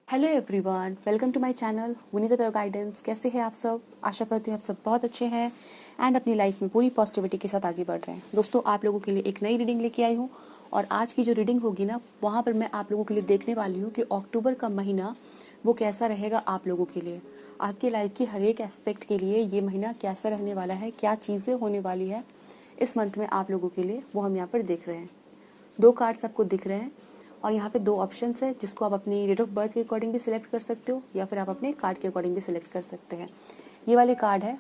Hello everyone, welcome to my channel Vinita tarot guidance. कैसे हैं आप सब? आशा करती हूँ आप सब बहुत अच्छे हैं एंड अपनी लाइफ में पूरी पॉजिटिविटी के साथ आगे बढ़ रहे हैं। दोस्तों, आप लोगों के लिए एक नई रीडिंग लेके आई हूँ और आज की जो रीडिंग होगी ना, वहाँ पर मैं आप लोगों के लिए देखने वाली हूँ कि अक्टूबर का महीना वो कैसा रहेगा आप लोगों के लिए। आपकी लाइफ की हर एक एस्पेक्ट के लिए ये महीना कैसा रहने वाला है, क्या चीज़ें होने वाली है इस मंथ में आप लोगों के लिए, वो हम यहाँ पर देख रहे हैं। 2 कार्ड्स आपको दिख रहे हैं और यहाँ पे 2 ऑप्शंस है जिसको आप अपनी डेट ऑफ बर्थ के अकॉर्डिंग भी सिलेक्ट कर सकते हो या फिर आप अपने कार्ड के अकॉर्डिंग भी सिलेक्ट कर सकते हैं। ये वाले कार्ड है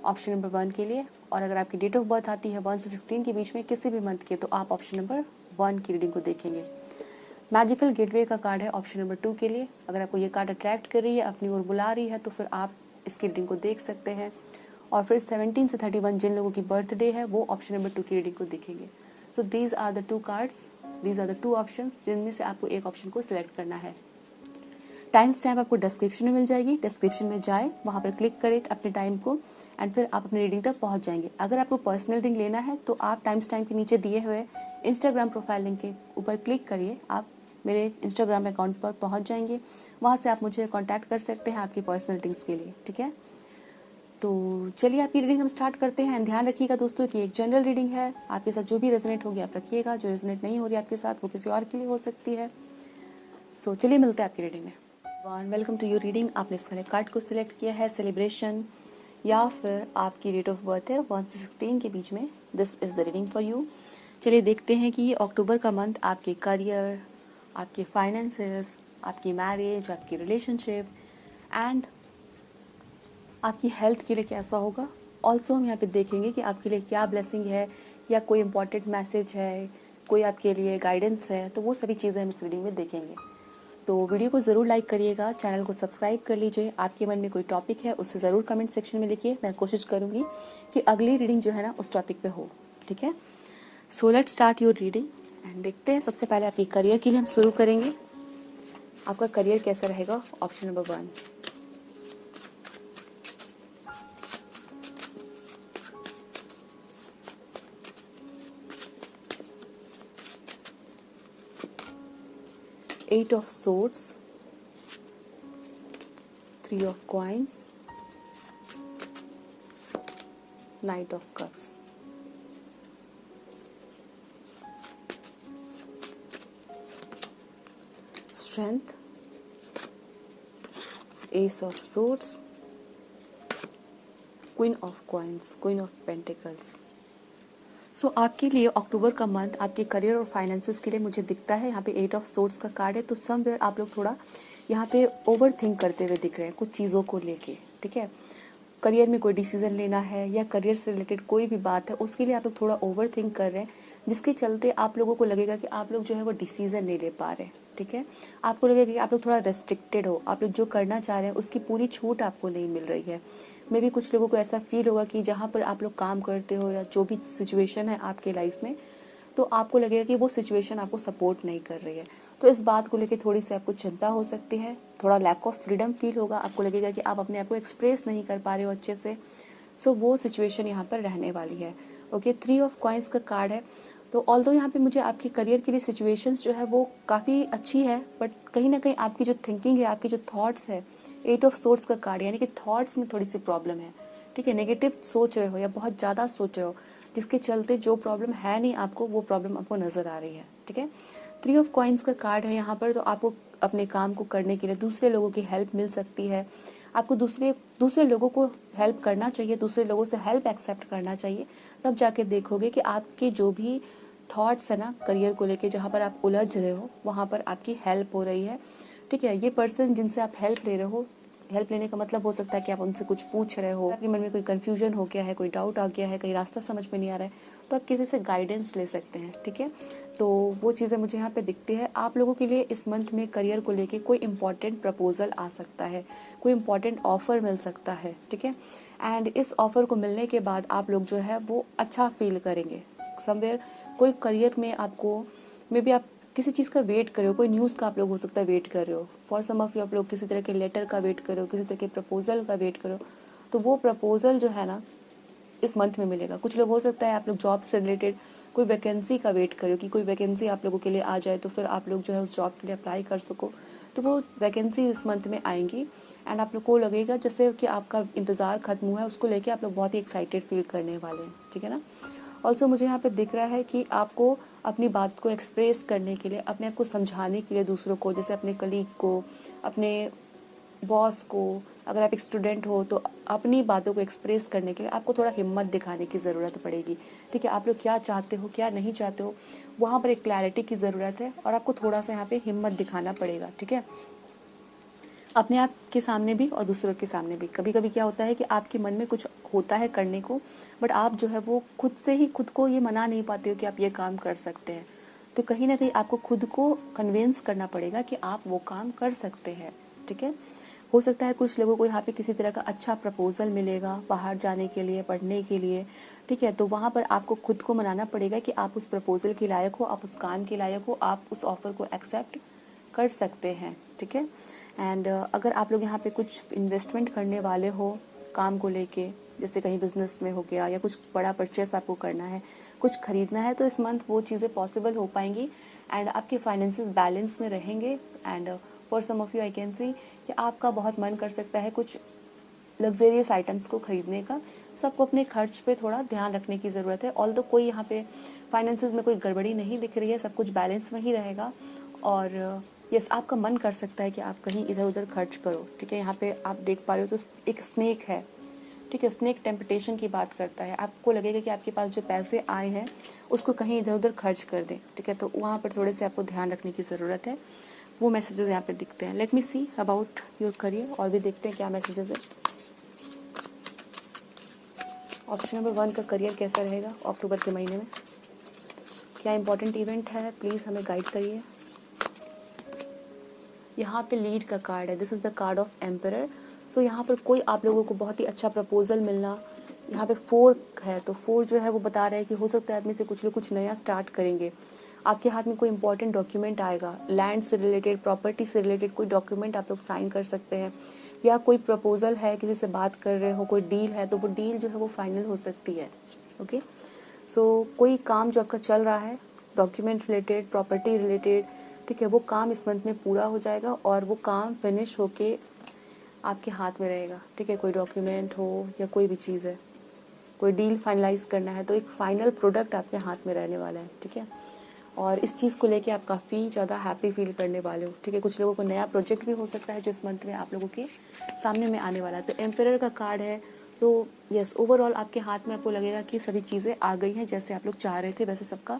ऑप्शन नंबर 1 के लिए, और अगर आपकी डेट ऑफ बर्थ आती है 1 से 16 के बीच में किसी भी मंथ के, तो आप ऑप्शन नंबर 1 की रीडिंग को देखेंगे। मैजिकल गेटवे का कार्ड है ऑप्शन नंबर 2 के लिए। अगर आपको ये कार्ड अट्रैक्ट कर रही है, अपनी ओर बुला रही है, तो फिर आप इसकी रीडिंग को देख सकते हैं। और फिर 17 से 31 जिन लोगों की बर्थडे है वो ऑप्शन नंबर 2 की रीडिंग को देखेंगे। So these are the 2 cards, these are the 2 options जिनमें से आपको एक ऑप्शन को सिलेक्ट करना है। टाइम स्टैम्प आपको डिस्क्रिप्शन में मिल जाएगी। डिस्क्रिप्शन में जाए, वहाँ पर क्लिक करें अपने टाइम को एंड फिर आप अपनी रीडिंग तक पहुँच जाएंगे। अगर आपको पर्सनल रीडिंग लेना है तो आप टाइम स्टैम्प के नीचे दिए हुए इंस्टाग्राम प्रोफाइल लिंक के ऊपर क्लिक करिए, आप मेरे इंस्टाग्राम अकाउंट पर पहुँच जाएंगे। वहाँ से आप मुझे कॉन्टैक्ट कर सकते हैं आपकी पर्सनल रीडिंग्स के लिए, ठीक है। तो चलिए आपकी रीडिंग हम स्टार्ट करते हैं। ध्यान रखिएगा दोस्तों कि एक जनरल रीडिंग है, आपके साथ जो भी रेजोनेट होगी आप रखिएगा, जो रेजोनेट नहीं हो रही आपके साथ वो किसी और के लिए हो सकती है। सो चलिए मिलते हैं आपकी रीडिंग में। Welcome to your reading. आपने इस वाले कार्ड को सिलेक्ट किया है सेलिब्रेशन, या फिर आपकी डेट ऑफ बर्थ है 1 से 16 के बीच में। This is the reading for you. चलिए देखते हैं कि ये अक्टूबर का मंथ आपके करियर, आपके फाइनेंसेस, आपकी मैरिज, आपकी रिलेशनशिप एंड आपकी हेल्थ के लिए कैसा होगा। ऑल्सो हम यहाँ पे देखेंगे कि आपके लिए क्या ब्लेसिंग है या कोई इंपॉर्टेंट मैसेज है, कोई आपके लिए गाइडेंस है, तो वो सभी चीज़ें हम इस रीडिंग में देखेंगे। तो वीडियो को ज़रूर लाइक करिएगा, चैनल को सब्सक्राइब कर लीजिए। आपके मन में कोई टॉपिक है उसे ज़रूर कमेंट सेक्शन में लिखिए। मैं कोशिश करूँगी कि अगली रीडिंग जो है ना उस टॉपिक पे हो, ठीक है। So let's start your reading and देखते हैं। सबसे पहले आपके करियर के लिए हम शुरू करेंगे। आपका करियर कैसा रहेगा, option number 1। Eight of Swords, 3 of Coins, Knight of Cups. Strength, Ace of Swords, Queen of Coins, Queen of Pentacles. सो आपके लिए अक्टूबर का मंथ आपके करियर और फाइनेंसेस के लिए मुझे दिखता है। यहाँ पे 8 ऑफ सोर्स का कार्ड है, तो समवेयर आप लोग थोड़ा यहाँ पे ओवर थिंक करते हुए दिख रहे हैं कुछ चीज़ों को लेके, ठीक है। करियर में कोई डिसीजन लेना है या करियर से रिलेटेड कोई भी बात है, उसके लिए आप लोग थोड़ा ओवर थिंक कर रहे हैं, जिसके चलते आप लोगों को लगेगा कि आप लोग जो है वो डिसीजन नहीं ले पा रहे, ठीक है। आपको लगेगा कि आप लोग थोड़ा रेस्ट्रिक्टेड हो, आप लोग जो करना चाह रहे हैं उसकी पूरी छूट आपको नहीं मिल रही है। मे भी कुछ लोगों को ऐसा फील होगा कि जहाँ पर आप लोग काम करते हो या जो भी सिचुएशन है आपके लाइफ में, तो आपको लगेगा कि वो सिचुएशन आपको सपोर्ट नहीं कर रही है। तो इस बात को लेकर थोड़ी सी आपको चिंता हो सकती है, थोड़ा लैक ऑफ फ्रीडम फील होगा, आपको लगेगा कि आप अपने आप को एक्सप्रेस नहीं कर पा रहे हो अच्छे से। सो वो सिचुएशन यहाँ पर रहने वाली है। ओके, 3 ऑफ कॉइन्स का कार्ड है। तो ऑल्दो यहाँ पे मुझे आपके करियर के लिए सिचुएशंस जो है वो काफ़ी अच्छी है, बट कहीं ना कहीं आपकी जो थिंकिंग है, आपकी जो थॉट्स है, 8 ऑफ सोर्स का कार्ड, यानी कि थॉट्स में थोड़ी सी प्रॉब्लम है, ठीक है। नेगेटिव सोच रहे हो या बहुत ज़्यादा सोच रहे हो, जिसके चलते जो प्रॉब्लम है नहीं आपको, वो प्रॉब्लम आपको नज़र आ रही है, ठीक है। 3 ऑफ कॉइन्स का कार्ड है यहाँ पर। तो आपको अपने काम को करने के लिए दूसरे लोगों की हेल्प मिल सकती है। आपको दूसरे लोगों को हेल्प करना चाहिए, दूसरे लोगों से हेल्प एक्सेप्ट करना चाहिए। तब जाके देखोगे कि आपके जो भी थॉट्स है ना करियर को लेके, जहाँ पर आप उलझ रहे हो वहाँ पर आपकी हेल्प हो रही है, ठीक है। ये पर्सन जिनसे आप हेल्प ले रहे हो, हेल्प लेने का मतलब हो सकता है कि आप उनसे कुछ पूछ रहे हो, आपके मन में कोई कंफ्यूजन हो गया है, कोई डाउट आ गया है, कहीं रास्ता समझ में नहीं आ रहा है, तो आप किसी से गाइडेंस ले सकते हैं, ठीक है। तो वो चीज़ें मुझे यहाँ पे दिखती है। आप लोगों के लिए इस मंथ में करियर को लेके कोई इंपॉर्टेंट प्रपोजल आ सकता है, कोई इंपॉर्टेंट ऑफर मिल सकता है, ठीक है। एंड इस ऑफर को मिलने के बाद आप लोग जो है वो अच्छा फील करेंगे। समवेयर कोई करियर में आपको, मे बी आप किसी चीज़ का वेट कर रहे हो, कोई न्यूज़ का आप लोग हो सकता है वेट कर रहे हो। फॉर सम ऑफ यू आप लोग किसी तरह के लेटर का वेट कर रहे हो, किसी तरह के प्रपोजल का वेट करो, तो वो प्रपोजल जो है ना इस मंथ में मिलेगा। कुछ लोग हो सकता है आप लोग जॉब से रिलेटेड कोई वैकेंसी का वेट करो कि कोई वैकेंसी आप लोगों के लिए आ जाए, तो फिर आप लोग जो है उस जॉब के लिए अप्लाई कर सको। तो वो वैकेंसी इस मंथ में आएंगी एंड आप लोग को लगेगा जैसे कि आपका इंतज़ार खत्म हुआ है, उसको लेके आप लोग बहुत ही एक्साइटेड फील करने वाले हैं, ठीक है ना। ऑल्सो मुझे यहाँ पे दिख रहा है कि आपको अपनी बात को एक्सप्रेस करने के लिए, अपने आप को समझाने के लिए दूसरों को, जैसे अपने कलीग को, अपने बॉस को, अगर आप एक स्टूडेंट हो तो अपनी बातों को एक्सप्रेस करने के लिए आपको थोड़ा हिम्मत दिखाने की ज़रूरत पड़ेगी, ठीक है। आप लोग क्या चाहते हो क्या नहीं चाहते हो, वहाँ पर एक क्लैरिटी की ज़रूरत है और आपको थोड़ा सा यहाँ पे हिम्मत दिखाना पड़ेगा, ठीक है, अपने आप के सामने भी और दूसरों के सामने भी। कभी कभी क्या होता है कि आपके मन में कुछ होता है करने को, बट आप जो है वो खुद से ही खुद को ये मना नहीं पाते हो कि आप ये काम कर सकते हैं। तो कहीं ना कहीं आपको खुद को कन्विंस करना पड़ेगा कि आप वो काम कर सकते हैं, ठीक है। हो सकता है कुछ लोगों को यहाँ पे किसी तरह का अच्छा प्रपोजल मिलेगा बाहर जाने के लिए, पढ़ने के लिए, ठीक है। तो वहाँ पर आपको खुद को मनाना पड़ेगा कि आप उस प्रपोजल के लायक हो, आप उस काम के लायक हो, आप उस ऑफ़र को एक्सेप्ट कर सकते हैं, ठीक है। एंड अगर आप लोग यहाँ पे कुछ इन्वेस्टमेंट करने वाले हो काम को लेके, जैसे कहीं बिजनेस में हो गया या कुछ बड़ा परचेस आपको करना है, कुछ खरीदना है, तो इस मंथ वो चीज़ें पॉसिबल हो पाएंगी एंड आपके फाइनेंसेस बैलेंस में रहेंगे। And for some of you I can see कि आपका बहुत मन कर सकता है कुछ लग्जरियस आइटम्स को खरीदने का, सो आपको अपने खर्च पे थोड़ा ध्यान रखने की ज़रूरत है। ऑल्दो कोई यहाँ पे फाइनेंसेस में कोई गड़बड़ी नहीं दिख रही है, सब कुछ बैलेंस में ही रहेगा। और यस, आपका मन कर सकता है कि आप कहीं इधर उधर खर्च करो, ठीक है। यहाँ पे आप देख पा रहे हो तो एक स्नेक है, ठीक है। स्नेक टेम्पटेशन की बात करता है, आपको लगेगा कि आपके पास जो पैसे आए हैं उसको कहीं इधर उधर खर्च कर दें, ठीक है। तो वहाँ पर थोड़े से आपको ध्यान रखने की ज़रूरत है। वो मैसेजेस यहाँ पे दिखते हैं। Let me see about your career, और भी देखते हैं क्या मैसेजेस है। ऑप्शन नंबर 1 का करियर कैसा रहेगा अक्टूबर के महीने में, क्या इंपॉर्टेंट इवेंट है, प्लीज़ हमें गाइड करिए। यहाँ पे लीड का कार्ड है, this is the card of emperor. So यहाँ पर कोई आप लोगों को बहुत ही अच्छा प्रपोजल मिलना, यहाँ पे 4 है, तो 4 जो है वो बता रहा है कि हो सकता है आप में से कुछ लोग कुछ नया स्टार्ट करेंगे। आपके हाथ में कोई इंपॉर्टेंट डॉक्यूमेंट आएगा, लैंड से रिलेटेड, प्रॉपर्टी से रिलेटेड कोई डॉक्यूमेंट आप लोग साइन कर सकते हैं, या कोई प्रपोजल है, किसी से बात कर रहे हो, कोई डील है, तो वो डील जो है वो फाइनल हो सकती है, ओके। सो कोई काम जो आपका चल रहा है डॉक्यूमेंट रिलेटेड, प्रॉपर्टी रिलेटेड, ठीक है, वो काम इस मंथ में पूरा हो जाएगा और वो काम फिनिश होके आपके हाथ में रहेगा, ठीक है। कोई डॉक्यूमेंट हो या कोई भी चीज़ है, कोई डील फाइनलाइज करना है, तो एक फाइनल प्रोडक्ट आपके हाथ में रहने वाला है, ठीक है। और इस चीज़ को लेके आप काफ़ी ज़्यादा हैप्पी फील करने वाले हो, ठीक है। कुछ लोगों को नया प्रोजेक्ट भी हो सकता है जो इस मंथ में आप लोगों के सामने में आने वाला है। तो एम्परर का कार्ड है, तो यस, ओवरऑल आपके हाथ में आपको लगेगा कि सभी चीज़ें आ गई हैं, जैसे आप लोग चाह रहे थे वैसे सबका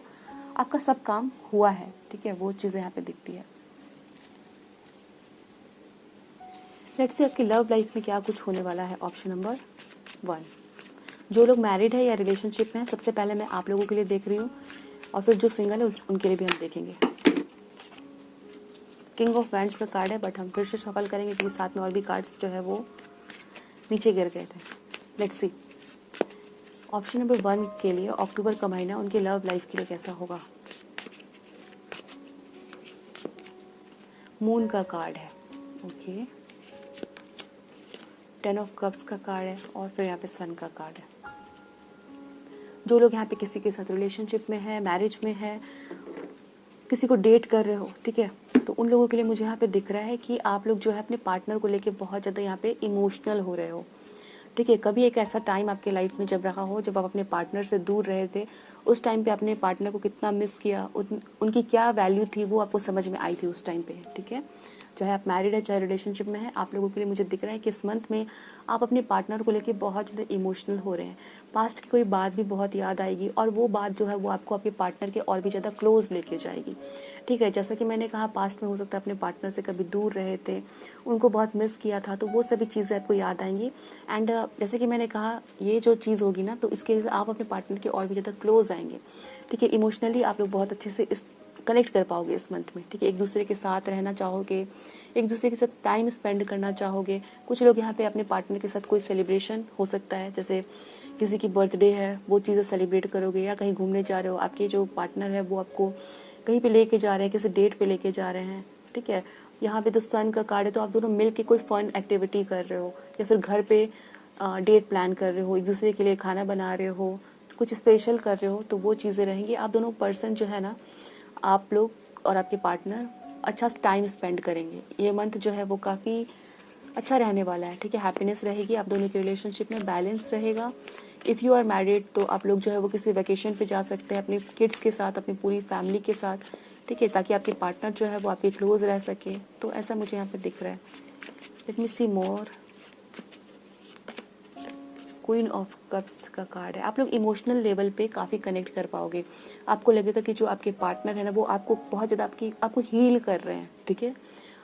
आपका सब काम हुआ है, ठीक है। वो चीज़ें यहाँ पे दिखती है। लेट्स से आपकी लव लाइफ में क्या कुछ होने वाला है। ऑप्शन नंबर 1, जो लोग मैरिड है या रिलेशनशिप में है, सबसे पहले मैं आप लोगों के लिए देख रही हूँ, और फिर जो सिंगल है उनके लिए भी हम देखेंगे। किंग ऑफ वैंड्स का कार्ड है, बट हम फिर से सफल करेंगे क्योंकि साथ में और भी कार्ड्स जो है वो नीचे गिर गए थे। लेट्स सी ऑप्शन नंबर 1 के लिए अक्टूबर का महीना उनके लव लाइफ के लिए कैसा होगा। मून का कार्ड है, ओके। 10 ऑफ कप्स का कार्ड है, और फिर यहाँ पे सन का कार्ड है। जो लोग यहाँ पे किसी के साथ रिलेशनशिप में है, मैरिज में है, किसी को डेट कर रहे हो, ठीक है, तो उन लोगों के लिए मुझे यहाँ पे दिख रहा है कि आप लोग जो है अपने पार्टनर को लेके बहुत ज़्यादा यहाँ पे इमोशनल हो रहे हो, ठीक है। कभी एक ऐसा टाइम आपके लाइफ में जब रहा हो जब आप अपने पार्टनर से दूर रहे थे, उस टाइम पे अपने पार्टनर को कितना मिस किया, उनकी क्या वैल्यू थी वो आपको समझ में आई थी उस टाइम पे, ठीक है। चाहे आप मैरिड है चाहे रिलेशनशिप में है, आप लोगों के लिए मुझे दिख रहा है कि इस मंथ में आप अपने पार्टनर को लेके बहुत ज़्यादा इमोशनल हो रहे हैं। पास्ट की कोई बात भी बहुत याद आएगी और वो बात जो है वो आपको आपके पार्टनर के और भी ज़्यादा क्लोज लेके जाएगी, ठीक है। जैसा कि मैंने कहा, पास्ट में हो सकता है अपने पार्टनर से कभी दूर रहे थे, उनको बहुत मिस किया था, तो वो सभी चीज़ें आपको याद आएंगी। एंड जैसे कि मैंने कहा, ये जो चीज़ होगी ना, तो इसके आप अपने पार्टनर के और भी ज़्यादा क्लोज आएंगे, ठीक है। इमोशनली आप लोग बहुत अच्छे से इस कनेक्ट कर पाओगे इस मंथ में, ठीक है। एक दूसरे के साथ रहना चाहोगे, एक दूसरे के साथ टाइम स्पेंड करना चाहोगे। कुछ लोग यहाँ पे अपने पार्टनर के साथ कोई सेलिब्रेशन हो सकता है, जैसे किसी की बर्थडे है वो चीज़ें सेलिब्रेट करोगे, या कहीं घूमने जा रहे हो, आपके जो पार्टनर है वो आपको कहीं पे लेके जा रहे हैं, किसी डेट पे लेके जा रहे हैं, ठीक है। यहाँ पे तो सन का कार्ड है, तो आप दोनों मिल के कोई फन एक्टिविटी कर रहे हो, या फिर घर पे डेट प्लान कर रहे हो, एक दूसरे के लिए खाना बना रहे हो, कुछ स्पेशल कर रहे हो, तो वो चीज़ें रहेंगी। आप दोनों पर्सन जो है ना, आप लोग और आपके पार्टनर अच्छा टाइम स्पेंड करेंगे। ये मंथ जो है वो काफ़ी अच्छा रहने वाला है, ठीक है। हैप्पीनेस रहेगी, आप दोनों के रिलेशनशिप में बैलेंस रहेगा। इफ़ यू आर मैरिड तो आप लोग जो है वो किसी वेकेशन पे जा सकते हैं अपने किड्स के साथ, अपनी पूरी फैमिली के साथ, ठीक है, ताकि आपके पार्टनर जो है वो आपके क्लोज रह सके। तो ऐसा मुझे यहाँ पे दिख रहा है। Let me see more. Queen of cups का कार्ड है। आप लोग इमोशनल लेवल पे काफ़ी कनेक्ट कर पाओगे। आपको लगेगा कि जो आपके पार्टनर है ना वो आपको बहुत ज़्यादा आपको हील कर रहे हैं, ठीक है।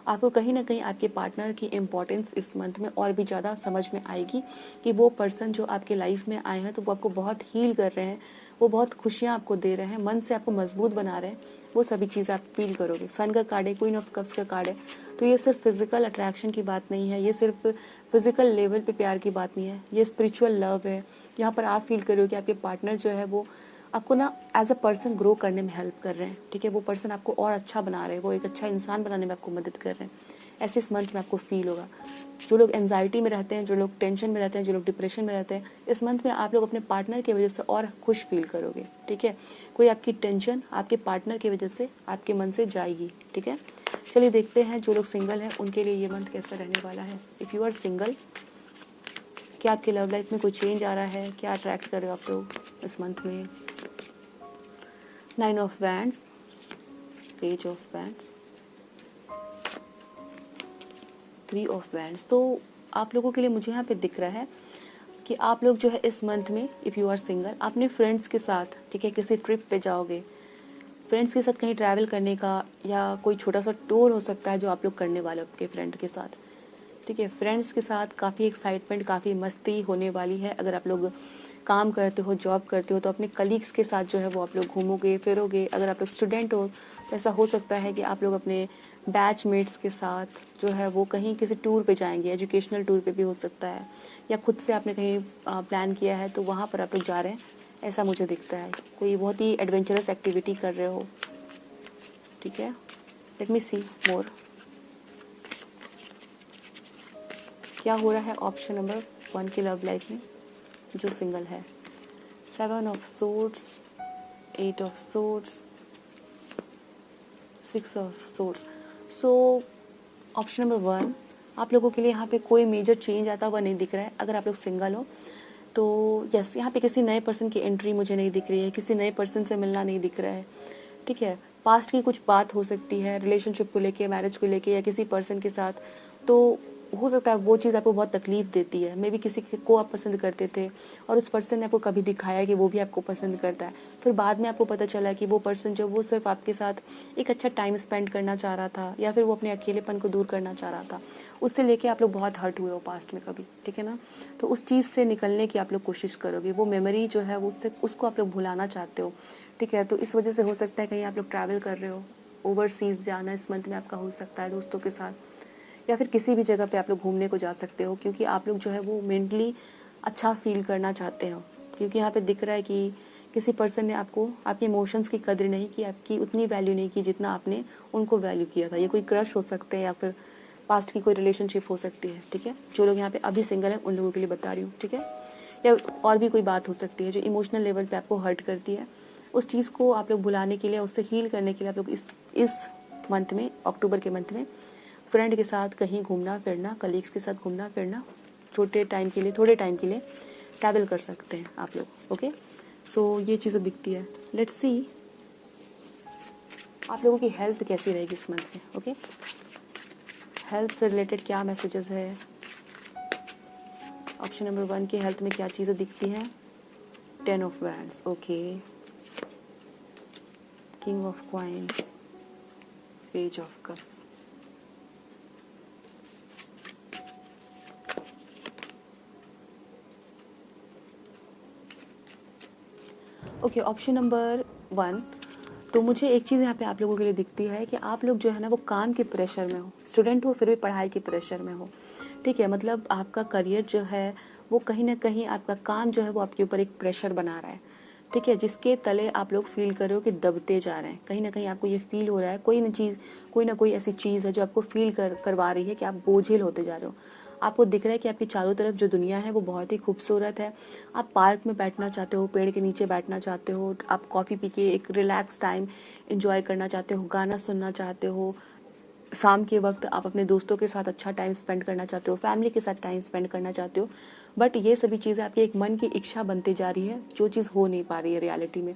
आपको कहीं ना कहीं आपके पार्टनर की इम्पोर्टेंस इस मंथ में और भी ज़्यादा समझ में आएगी कि वो पर्सन जो आपके लाइफ में आए हैं तो वो आपको बहुत हील कर रहे हैं, वो बहुत खुशियाँ आपको दे रहे हैं, मन से आपको मजबूत बना रहे हैं। वो सभी चीज़ें आप फील करोगे। सन का कार्ड है, क्वीन ऑफ कप्स का कार्ड है। तो ये सिर्फ फिजिकल अट्रैक्शन की बात नहीं है, ये सिर्फ फिजिकल लेवल पे प्यार की बात नहीं है, ये स्पिरिचुअल लव है। यहाँ पर आप फील करोगे कि आपके पार्टनर जो है वो आपको ना एज अ पर्सन ग्रो करने में हेल्प कर रहे हैं, ठीक है। वो पर्सन आपको और अच्छा बना रहे हैं, वो एक अच्छा इंसान बनाने में आपको मदद कर रहे हैं। ऐसे इस मंथ में आपको फील होगा। जो लोग एंजाइटी में रहते हैं, जो लोग टेंशन में रहते हैं, जो लोग डिप्रेशन में रहते हैं, इस मंथ में आप लोग अपने पार्टनर की वजह से और खुश फील करोगे, ठीक है। कोई आपकी टेंशन आपके पार्टनर की वजह से आपके मन से जाएगी, ठीक है। चलिए देखते हैं जो लोग सिंगल हैं उनके लिए ये मंथ कैसा रहने वाला है। इफ़ यू आर सिंगल, क्या आपकी लव लाइफ में कोई चेंज आ रहा है, क्या अट्रैक्ट कर रहे हो आप लोग इस मंथ में। 9 of wands, page of wands, 3 of wands. तो आप लोगों के लिए मुझे यहाँ पे दिख रहा है कि आप लोग जो है इस मंथ में, इफ़ यू आर सिंगल, अपने फ्रेंड्स के साथ, ठीक है, किसी ट्रिप पे जाओगे। फ्रेंड्स के साथ कहीं ट्रैवल करने का, या कोई छोटा सा टूर हो सकता है जो आप लोग करने वाले हो आपके फ्रेंड के साथ, ठीक है। फ्रेंड्स के साथ काफ़ी एक्साइटमेंट, काफ़ी मस्ती होने वाली है। अगर आप लोग काम करते हो, जॉब करते हो, तो अपने कलीग्स के साथ जो है वो आप लोग घूमोगे फिरोगे। अगर आप लोग स्टूडेंट हो तो ऐसा हो सकता है कि आप लोग अपने बैचमेट्स के साथ जो है वो कहीं किसी टूर पे जाएंगे, एजुकेशनल टूर पे भी हो सकता है, या खुद से आपने कहीं प्लान किया है तो वहाँ पर आप लोग जा रहे हैं, ऐसा मुझे दिखता है। कोई बहुत ही एडवेंचरस एक्टिविटी कर रहे हो, ठीक है। लेट मी सी मोर। क्या हो रहा है ऑप्शन नंबर 1 की लव लाइफ में जो सिंगल है। 7 of swords, 8 of swords, 6 of swords. So option number 1 आप लोगों के लिए यहाँ पे कोई मेजर चेंज आता हुआ नहीं दिख रहा है। अगर आप लोग सिंगल हो तो यस, यहाँ पे किसी नए पर्सन की एंट्री मुझे नहीं दिख रही है, किसी नए पर्सन से मिलना नहीं दिख रहा है, ठीक है। पास्ट की कुछ बात हो सकती है रिलेशनशिप को लेके, मैरिज को लेके, या किसी पर्सन के साथ। तो हो सकता है वो चीज़ आपको बहुत तकलीफ देती है। मे बी किसी को आप पसंद करते थे और उस पर्सन ने आपको कभी दिखाया कि वो भी आपको पसंद करता है, फिर बाद में आपको पता चला कि वो पर्सन जो वो सिर्फ आपके साथ एक अच्छा टाइम स्पेंड करना चाह रहा था, या फिर वो अपने अकेलेपन को दूर करना चाह रहा था। उससे लेके आप लोग बहुत हर्ट हुए हो पास्ट में कभी, ठीक है ना। तो उस चीज़ से निकलने की आप लोग कोशिश करोगे। वो मेमोरी जो है उससे उसको आप लोग भुलाना चाहते हो, ठीक है। तो इस वजह से हो सकता है कहीं आप लोग ट्रैवल कर रहे हो, ओवरसीज़ जाना इस मंथ में आपका हो सकता है दोस्तों के साथ, या फिर किसी भी जगह पे आप लोग घूमने को जा सकते हो, क्योंकि आप लोग जो है वो मेंटली अच्छा फील करना चाहते हो। क्योंकि यहाँ पे दिख रहा है कि किसी पर्सन ने आपको, आपके इमोशंस की कदर नहीं की, आपकी उतनी वैल्यू नहीं की जितना आपने उनको वैल्यू किया था। ये कोई क्रश हो सकते हैं या फिर पास्ट की कोई रिलेशनशिप हो सकती है, ठीक है। जो लोग यहाँ पे अभी सिंगल हैं उन लोगों के लिए बता रही हूँ, ठीक है। या और भी कोई बात हो सकती है जो इमोशनल लेवल पे आपको हर्ट करती है। उस चीज़ को आप लोग भुलाने के लिए, उससे हील करने के लिए आप लोग इस मंथ में, अक्टूबर के मंथ में, फ्रेंड के साथ कहीं घूमना फिरना, कलीग्स के साथ घूमना फिरना, छोटे टाइम के लिए, थोड़े टाइम के लिए ट्रैवल कर सकते हैं आप लोग, ओके। सो ये चीज़ें दिखती है। लेट्स सी आप लोगों की हेल्थ कैसी रहेगी इस मंथ में, ओके। हेल्थ से रिलेटेड क्या मैसेजेस है। ऑप्शन नंबर 1 की हेल्थ में क्या चीज़ें दिखती हैं। 10 of wands, okay. King of coins, page of cups. Okay, option number 1। तो मुझे एक चीज़ यहाँ पे आप लोगों के लिए दिखती है कि आप लोग जो है ना वो काम के प्रेशर में हो, स्टूडेंट हो फिर भी पढ़ाई के प्रेशर में हो, ठीक है। मतलब आपका करियर जो है वो कहीं ना कहीं, आपका काम जो है वो आपके ऊपर एक प्रेशर बना रहा है, ठीक है, जिसके तले आप लोग फील कर रहे हो कि दबते जा रहे हैं। कहीं ना कहीं आपको ये फील हो रहा है, कोई ना कोई ऐसी चीज़ है जो आपको फील करवा रही है कि आप बोझिल होते जा रहे हो। आपको दिख रहा है कि आपकी चारों तरफ जो दुनिया है वो बहुत ही खूबसूरत है। आप पार्क में बैठना चाहते हो, पेड़ के नीचे बैठना चाहते हो, आप कॉफ़ी पी के एक रिलैक्स टाइम एंजॉय करना चाहते हो, गाना सुनना चाहते हो, शाम के वक्त आप अपने दोस्तों के साथ अच्छा टाइम स्पेंड करना चाहते हो, फैमिली के साथ टाइम स्पेंड करना चाहते हो, बट ये सभी चीज़ें आपकी एक मन की इच्छा बनती जा रही है, जो चीज़ हो नहीं पा रही है रियलिटी में।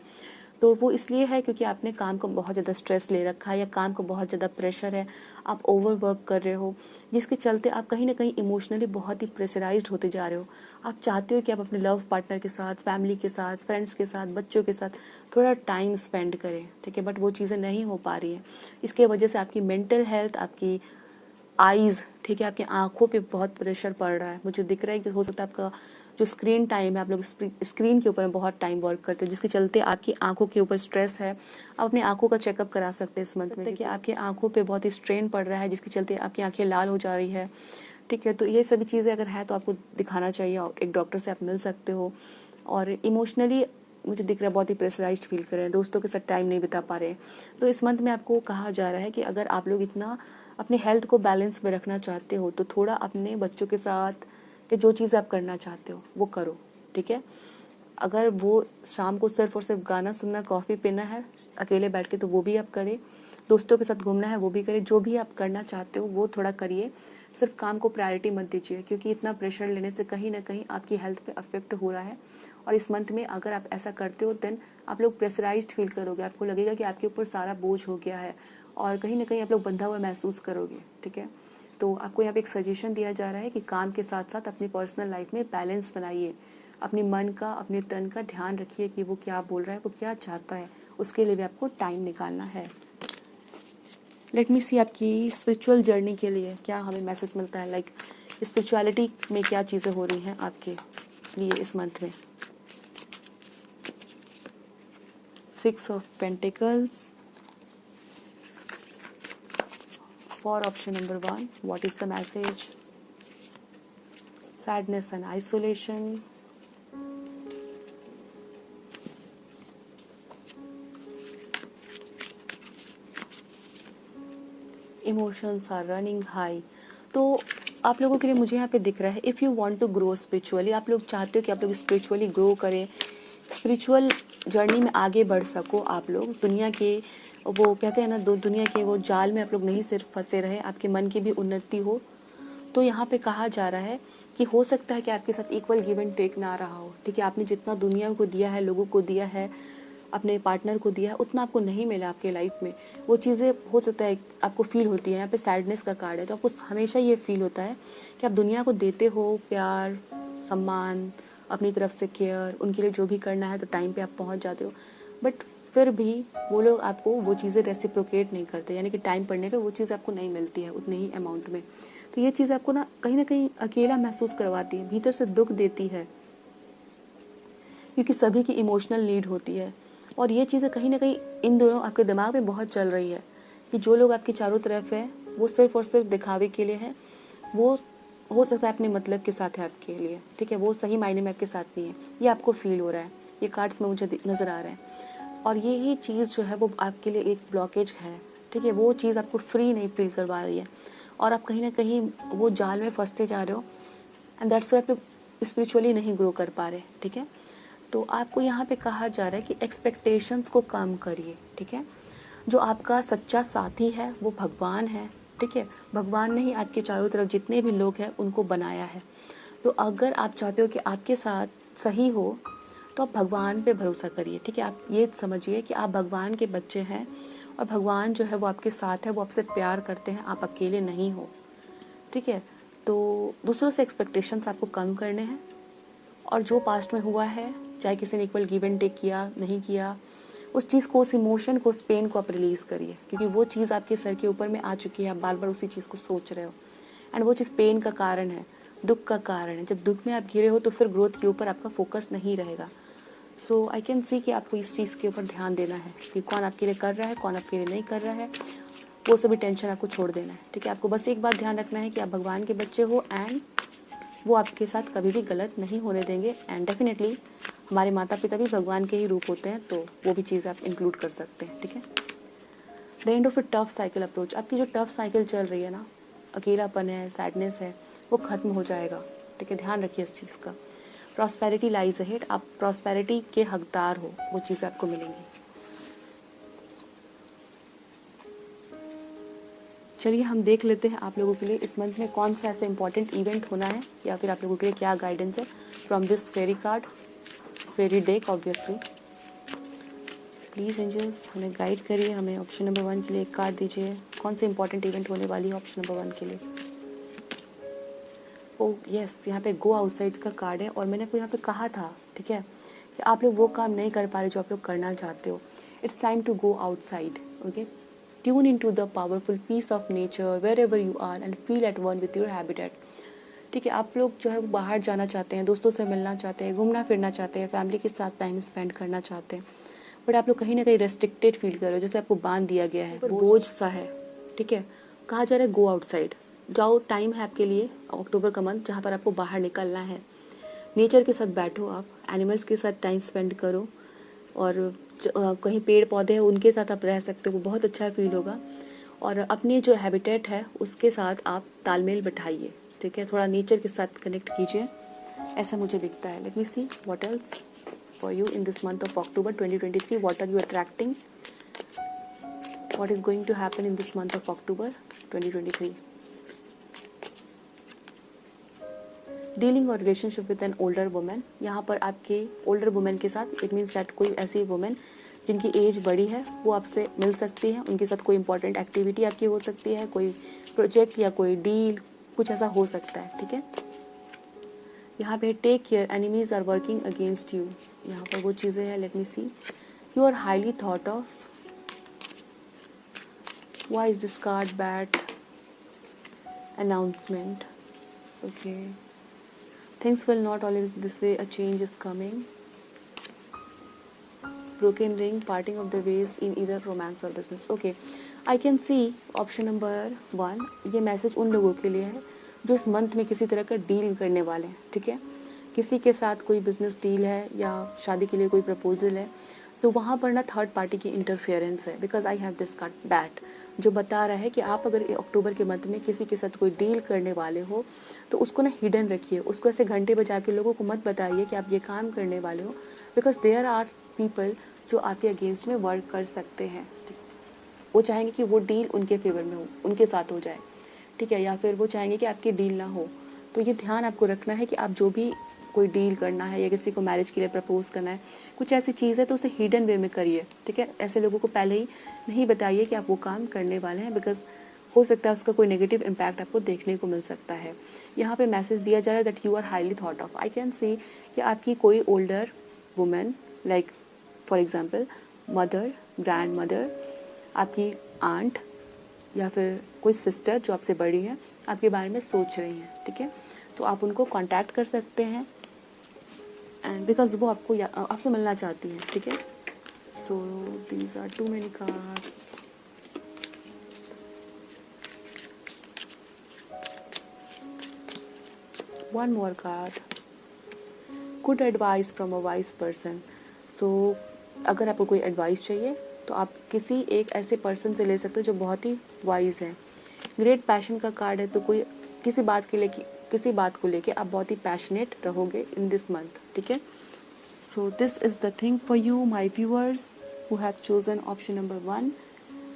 तो वो इसलिए है क्योंकि आपने काम को बहुत ज़्यादा स्ट्रेस ले रखा है या काम को बहुत ज़्यादा प्रेशर है, आप ओवर वर्क कर रहे हो, जिसके चलते आप कहीं ना कहीं इमोशनली बहुत ही प्रेशराइज्ड होते जा रहे हो। आप चाहते हो कि आप अपने लव पार्टनर के साथ, फैमिली के साथ, फ्रेंड्स के साथ, बच्चों के साथ थोड़ा टाइम स्पेंड करें, ठीक है, बट वो चीज़ें नहीं हो पा रही हैं। इसके वजह से आपकी मेंटल हेल्थ, आपकी आईज़, ठीक है, आपकी आंखों पे बहुत प्रेशर पड़ रहा है। मुझे दिख रहा है कि हो सकता है आपका जो स्क्रीन टाइम है, आप लोग स्क्रीन के ऊपर बहुत टाइम वर्क करते हो, जिसके चलते आपकी आंखों के ऊपर स्ट्रेस है। आप अपनी आंखों का चेकअप करा सकते हैं इस मंथ में कि आपकी आंखों पे बहुत ही स्ट्रेन पड़ रहा है, जिसके चलते आपकी आंखें लाल हो जा रही है, ठीक है। तो ये सभी चीज़ें अगर है तो आपको दिखाना चाहिए और एक डॉक्टर से आप मिल सकते हो। और इमोशनली मुझे दिख रहा है बहुत ही प्रेशराइज्ड फील कर रहे हैं, दोस्तों के साथ टाइम नहीं बिता पा रहे हैं। तो इस मंथ में आपको कहा जा रहा है कि अगर आप लोग इतना अपनी हेल्थ को बैलेंस में रखना चाहते हो तो थोड़ा अपने बच्चों के साथ या जो चीज़ आप करना चाहते हो वो करो, ठीक है। अगर वो शाम को सिर्फ और सिर्फ गाना सुनना, कॉफ़ी पीना है अकेले बैठ के, तो वो भी आप करें। दोस्तों के साथ घूमना है वो भी करें। जो भी आप करना चाहते हो वो थोड़ा करिए। सिर्फ काम को प्रायोरिटी मत दीजिए, क्योंकि इतना प्रेशर लेने से कहीं ना कहीं आपकी हेल्थ पे अफेक्ट हो रहा है। और इस मंथ में अगर आप ऐसा करते हो देन आप लोग प्रेशराइज्ड फील करोगे, आपको लगेगा कि आपके ऊपर सारा बोझ हो गया है और कहीं ना कहीं आप लोग बंधा हुआ महसूस करोगे, ठीक है। तो आपको यहाँ पे एक सजेशन दिया जा रहा है कि काम के साथ साथ अपनी पर्सनल लाइफ में बैलेंस बनाइए। अपने मन का, अपने तन का ध्यान रखिए कि वो क्या बोल रहा है, वो क्या चाहता है, उसके लिए भी आपको टाइम निकालना है। लेट मी सी आपकी स्पिरिचुअल जर्नी के लिए क्या हमें मैसेज मिलता है, लाइक स्पिरिचुअलिटी में क्या चीज़ें हो रही हैं आपके लिए इस मंथ में। 6 of Pentacles. For option number 1, what is the message? Sadness and isolation. Emotions are running high. तो आप लोगों के लिए मुझे यहाँ पे दिख रहा है, if you want to grow spiritually, आप लोग चाहते हो कि आप लोग स्पिरिचुअली ग्रो करें, स्पिरिचुअल जर्नी में आगे बढ़ सको, आप लोग दुनिया के, वो कहते हैं ना, दो दुनिया के वो जाल में आप लोग नहीं सिर्फ फंसे रहे, आपके मन की भी उन्नति हो। तो यहाँ पे कहा जा रहा है कि हो सकता है कि आपके साथ इक्वल गिव एंड टेक ना रहा हो, ठीक है। आपने जितना दुनिया को दिया है, लोगों को दिया है, अपने पार्टनर को दिया है, उतना आपको नहीं मिला आपके लाइफ में। वो चीज़ें हो सकता है आपको फील होती है। यहाँ पे सैडनेस का कार्ड है, तो आपको हमेशा ये फील होता है कि आप दुनिया को देते हो प्यार, सम्मान, अपनी तरफ से केयर, उनके लिए जो भी करना है तो टाइम पे आप पहुँच जाते हो, बट फिर भी वो लोग आपको वो चीज़ें रेसिप्रोकेट नहीं करते, यानी कि टाइम पड़ने पे वो चीज़ आपको नहीं मिलती है उतने ही अमाउंट में। तो ये चीज़ आपको ना कहीं अकेला महसूस करवाती है, भीतर से दुख देती है, क्योंकि सभी की इमोशनल नीड होती है। और ये चीज़ें कहीं ना कहीं इन दोनों आपके दिमाग में बहुत चल रही है कि जो लोग आपके चारों तरफ है वो सिर्फ और सिर्फ दिखावे के लिए है, वो हो सकता है अपने मतलब के साथ है आपके लिए, ठीक है, वो सही मायने में आपके साथ नहीं है। ये आपको फील हो रहा है, ये कार्ड्स में मुझे नज़र आ रहा है। और ये ही चीज़ जो है वो आपके लिए एक ब्लॉकेज है, ठीक है, वो चीज़ आपको फ्री नहीं फील करवा रही है और आप कहीं ना कहीं वो जाल में फंसते जा रहे हो, एंड दैट्स वाई आप लोग स्पिरिचुअली नहीं ग्रो कर पा रहे, ठीक है। तो आपको यहाँ पे कहा जा रहा है कि एक्सपेक्टेशंस को कम करिए, ठीक है। जो आपका सच्चा साथी है वो भगवान है, ठीक है। भगवान ने ही आपके चारों तरफ जितने भी लोग हैं उनको बनाया है। तो अगर आप चाहते हो कि आपके साथ सही हो तो आप भगवान पे भरोसा करिए, ठीक है। आप ये समझिए कि आप भगवान के बच्चे हैं और भगवान जो है वो आपके साथ है, वो आपसे प्यार करते हैं, आप अकेले नहीं हो, ठीक है। तो दूसरों से एक्सपेक्टेशंस आपको कम करने हैं और जो पास्ट में हुआ है, चाहे किसी ने इक्वल गिव एंड टेक किया नहीं किया, उस चीज़ को, उस इमोशन को, उस पेन को आप रिलीज़ करिए, क्योंकि वो चीज़ आपके सर के ऊपर में आ चुकी है, आप बार बार उसी चीज़ को सोच रहे हो, एंड वो चीज़ पेन का कारण है, दुख का कारण है। जब दुख में आप घिरे हो तो फिर ग्रोथ के ऊपर आपका फोकस नहीं रहेगा। सो आई कैन सी कि आपको इस चीज़ के ऊपर ध्यान देना है कि कौन आपके लिए कर रहा है, कौन आपके लिए नहीं कर रहा है, वो सभी टेंशन आपको छोड़ देना है, ठीक है। आपको बस एक बात ध्यान रखना है कि आप भगवान के बच्चे हो एंड वो आपके साथ कभी भी गलत नहीं होने देंगे। एंड डेफिनेटली हमारे माता पिता भी भगवान के ही रूप होते हैं, तो वो भी चीज़ आप इंक्लूड कर सकते हैं, ठीक है। The end of A tough cycle approach, आपकी जो टफ साइकिल चल रही है ना, अकेलापन है, सैडनेस है, वो ख़त्म हो जाएगा, ठीक है। ध्यान रखिए इस चीज़ का। प्रॉस्पेरिटी लाइज अहेड, आप प्रॉस्पेरिटी के हकदार हो, वो चीज़ें आपको मिलेंगी। चलिए हम देख लेते हैं आप लोगों के लिए इस मंथ में कौन सा ऐसा इंपॉर्टेंट इवेंट होना है या फिर आप लोगों के लिए क्या गाइडेंस है from this fairy card, fairy deck obviously. Please angels हमें गाइड करिए, हमें ऑप्शन नंबर 1 के लिए एक कार्ड दीजिए, कौन सी इंपॉर्टेंट इवेंट होने वाली है ऑप्शन नंबर 1 के लिए। ओह यस, यहाँ पे गो आउटसाइड का कार्ड है और मैंने आपको यहाँ पे कहा था, ठीक है, कि आप लोग वो काम नहीं कर पा रहे जो आप लोग करना चाहते हो। It's time to go outside, okay. Tune in to the powerful piece of nature wherever you are and feel at one with your habitat. ठीक है, आप लोग जो है वो बाहर जाना चाहते हैं, दोस्तों से मिलना चाहते हैं, घूमना फिरना चाहते हैं, फैमिली के साथ टाइम स्पेंड करना चाहते हैं, बट आप लोग कहीं ना कहीं रेस्ट्रिक्टेड फील कर रहे हो, जैसे आपको बांध दिया गया है, बोझ सा है। ठीक है, कहा जा रहा है गो आउटसाइड, जाओ, टाइम है आपके लिए अक्टूबर का मंथ जहाँ पर आपको बाहर निकलना है। नेचर के साथ बैठो, आप एनिमल्स के साथ टाइम स्पेंड करो और कहीं पेड़ पौधे हैं उनके साथ आप रह सकते हो, वो बहुत अच्छा फील होगा। और अपने जो हैबिटेट है उसके साथ आप तालमेल बिठाइए, ठीक है, थोड़ा नेचर के साथ कनेक्ट कीजिए, ऐसा मुझे दिखता है। Let me see what else for you in this month of October 2023, what are you attracting, what is going to happen in this month of October 2023। Dealing और relationship with an older women, यहाँ पर आपके older women के साथ, it means that कोई ऐसी women जिनकी as बड़ी है वो आपसे मिल सकती है, उनके साथ कोई इंपॉर्टेंट एक्टिविटी आपकी हो सकती है, कोई प्रोजेक्ट या कोई डील, कुछ ऐसा हो सकता है। ठीक है, यहाँ पे take care enemies are working against you, यहाँ पर वो चीज़ें हैं। Let me see, you are highly thought of, why is this card bad, announcement, okay, things will not always this way, a change is coming, broken ring, parting of the ways in either romance or business। okay, I can see option number 1, ये message उन लोगों के लिए है जो इस month में किसी तरह का डील करने वाले हैं। ठीक है, किसी के साथ कोई बिजनेस डील है या शादी के लिए कोई प्रपोजल है, तो वहाँ पर ना थर्ड पार्टी की इंटरफेरेंस है, because I have this card bat, जो बता रहा है कि आप अगर अक्टूबर के मंथ में किसी के साथ कोई डील करने वाले हो तो उसको ना हिडन रखिए, उसको ऐसे घंटे बजा के लोगों को मत बताइए कि आप ये काम करने वाले हो, बिकॉज देयर आर पीपल जो आपके अगेंस्ट में वर्क कर सकते हैं। वो चाहेंगे कि वो डील उनके फेवर में हो, उनके साथ हो जाए, ठीक है, या फिर वो चाहेंगे कि आपकी डील ना हो। तो ये ध्यान आपको रखना है कि आप जो भी कोई डील करना है या किसी को मैरिज के लिए प्रपोज करना है, कुछ ऐसी चीज़ है तो उसे हिडन वे में करिए। ठीक है, ऐसे लोगों को पहले ही नहीं बताइए कि आप वो काम करने वाले हैं, बिकॉज हो सकता है उसका कोई नेगेटिव इम्पैक्ट आपको देखने को मिल सकता है। यहाँ पे मैसेज दिया जा रहा है that you are highly thought of. I can see कि आपकी कोई older women, like for example mother, grandmother, आपकी आंट या फिर कोई सिस्टर जो आपसे बड़ी है, आपके बारे में सोच रही हैं। ठीक है, तो आप उनको कांटेक्ट कर सकते हैं एंड बिकॉज वो आपको आपसे मिलना चाहती हैं। ठीक है, so these are too many cards. One more card, good advice from a wise person. So अगर आपको कोई एडवाइस चाहिए तो आप किसी एक ऐसे पर्सन से ले सकते हो जो बहुत ही वाइज है। ग्रेट पैशन का कार्ड है, तो कोई किसी बात को लेके आप बहुत ही पैशनेट रहोगे इन दिस मंथ। ठीक है, so this is the thing for you my viewers who have chosen option number 1।